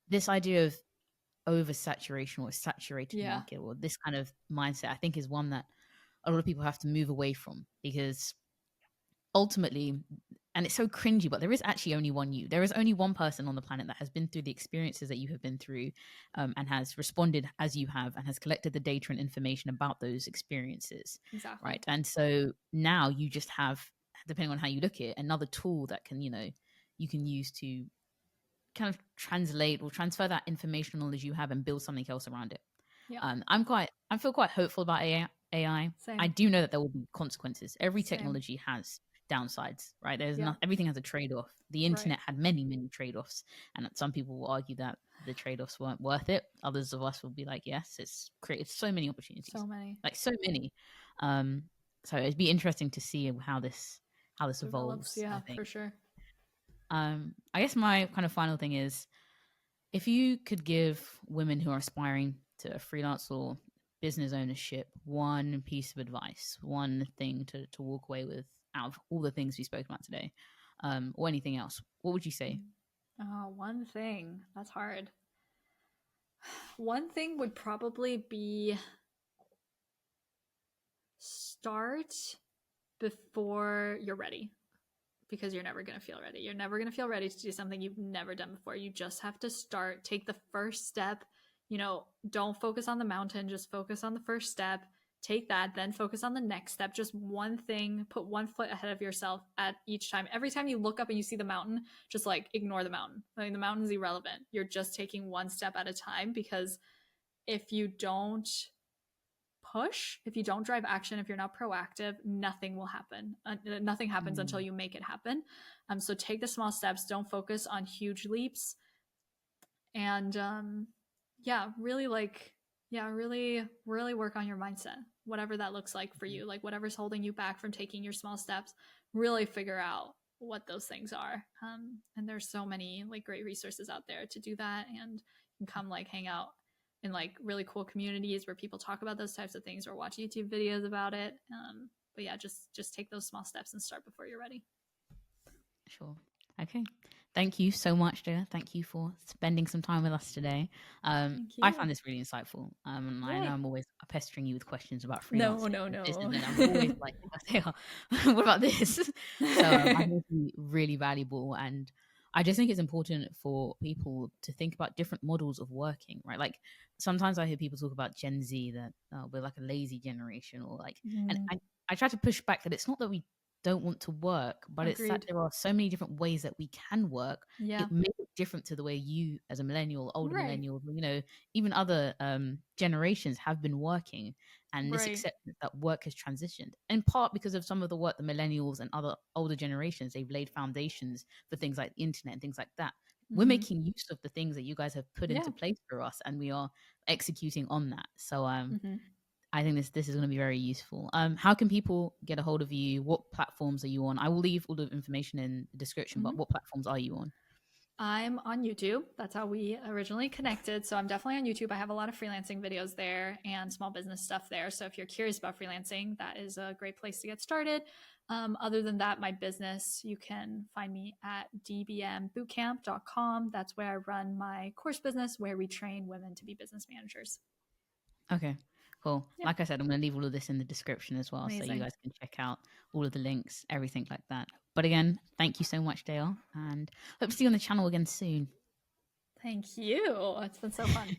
[SPEAKER 1] this idea of oversaturation or a saturated
[SPEAKER 2] Yeah.
[SPEAKER 1] market or this kind of mindset, I think is one that a lot of people have to move away from, because ultimately, and it's so cringy, but there is actually only one you. There is only one person on the planet that has been through the experiences that you have been through, and has responded as you have, and has collected the data and information about those experiences,
[SPEAKER 2] Exactly.
[SPEAKER 1] right? And so now you just have, depending on how you look at it, another tool that can, you can use to kind of translate or transfer that information knowledge you have and build something else around it.
[SPEAKER 2] Yeah.
[SPEAKER 1] I feel quite hopeful about AI. I
[SPEAKER 2] Same.
[SPEAKER 1] do know that there will be consequences. Every
[SPEAKER 2] Same.
[SPEAKER 1] technology has downsides, right? There's
[SPEAKER 2] Yeah.
[SPEAKER 1] not everything has a trade-off. The
[SPEAKER 2] Right.
[SPEAKER 1] internet had many, many trade-offs, and some people will argue that the trade-offs weren't worth it. Others of us will be like, yes, it's created so many opportunities,
[SPEAKER 2] So many.
[SPEAKER 1] like so many. Um, so it'd be interesting to see how this
[SPEAKER 2] Develops.
[SPEAKER 1] evolves, I
[SPEAKER 2] Yeah,
[SPEAKER 1] think.
[SPEAKER 2] for sure.
[SPEAKER 1] I guess my kind of final thing is, if you could give women who are aspiring to freelance or business ownership one piece of advice, one thing to walk away with out of all the things we spoke about today, or anything else, what would you say?
[SPEAKER 2] One thing. That's hard. One thing would probably be start before you're ready, because you're never going to feel ready. You're never going to feel ready to do something you've never done before. You just have to start, take the first step. Don't focus on the mountain, just focus on the first step. Take that, then focus on the next step. Just one thing, put one foot ahead of yourself at each time. Every time you look up and you see the mountain, just like ignore the mountain. I mean, the mountain's irrelevant. You're just taking one step at a time, because if you don't push, if you don't drive action, if you're not proactive, nothing will happen. Nothing happens until you make it happen. So take the small steps. Don't focus on huge leaps. And yeah, really really work on your mindset, whatever that looks like for you. Like whatever's holding you back from taking your small steps, really figure out what those things are. And there's so many like great resources out there to do that, and you can come like hang out in like really cool communities where people talk about those types of things or watch YouTube videos about it. But yeah, just take those small steps and start before you're ready.
[SPEAKER 1] Sure. Okay. Thank you so much, Deya. Thank you for spending some time with us today.
[SPEAKER 2] Thank
[SPEAKER 1] I
[SPEAKER 2] you.
[SPEAKER 1] found this really insightful. I know
[SPEAKER 2] Yay.
[SPEAKER 1] I'm always pestering you with questions about
[SPEAKER 2] No,
[SPEAKER 1] freelancing
[SPEAKER 2] no,
[SPEAKER 1] and
[SPEAKER 2] no.
[SPEAKER 1] business, and I'm always like, Deya, what about this? So I think it's really valuable, and I just think it's important for people to think about different models of working, right? Like sometimes I hear people talk about Gen Z, that we're like a lazy generation, or like, and
[SPEAKER 2] Mm,
[SPEAKER 1] I try to push back that it's not that we don't want to work, but it's that
[SPEAKER 2] agreed.
[SPEAKER 1] there are so many different ways that we can work.
[SPEAKER 2] Yeah.
[SPEAKER 1] It may look different to the way you, as a millennial, older
[SPEAKER 2] Right.
[SPEAKER 1] millennial, even other generations have been working, and this
[SPEAKER 2] Right.
[SPEAKER 1] acceptance that work has transitioned, in part because of some of the work the millennials and other older generations, they've laid foundations for things like the internet and things like that. We're
[SPEAKER 2] Mm-hmm.
[SPEAKER 1] making use of the things that you guys have put
[SPEAKER 2] Yeah.
[SPEAKER 1] into place for us, and we are executing on that. So
[SPEAKER 2] Mm-hmm.
[SPEAKER 1] I think this is going to be very useful. How can people get a hold of you? What platforms are you on? I will leave all the information in the description,
[SPEAKER 2] Mm-hmm.
[SPEAKER 1] but what platforms are you on?
[SPEAKER 2] I'm on YouTube. That's how we originally connected. So I'm definitely on YouTube. I have a lot of freelancing videos there and small business stuff there. So if you're curious about freelancing, that is a great place to get started. Other than that, my business, you can find me at dbmbootcamp.com. That's where I run my course business, where we train women to be business managers.
[SPEAKER 1] Okay, cool.
[SPEAKER 2] Yeah,
[SPEAKER 1] Like I said, I'm going to leave all of this in the description as well, so you
[SPEAKER 2] amazing.
[SPEAKER 1] guys can check out all of the links, everything like that. But again, thank you so much, Dale, and hope to see you on the channel again soon.
[SPEAKER 2] Thank you. It's been so fun.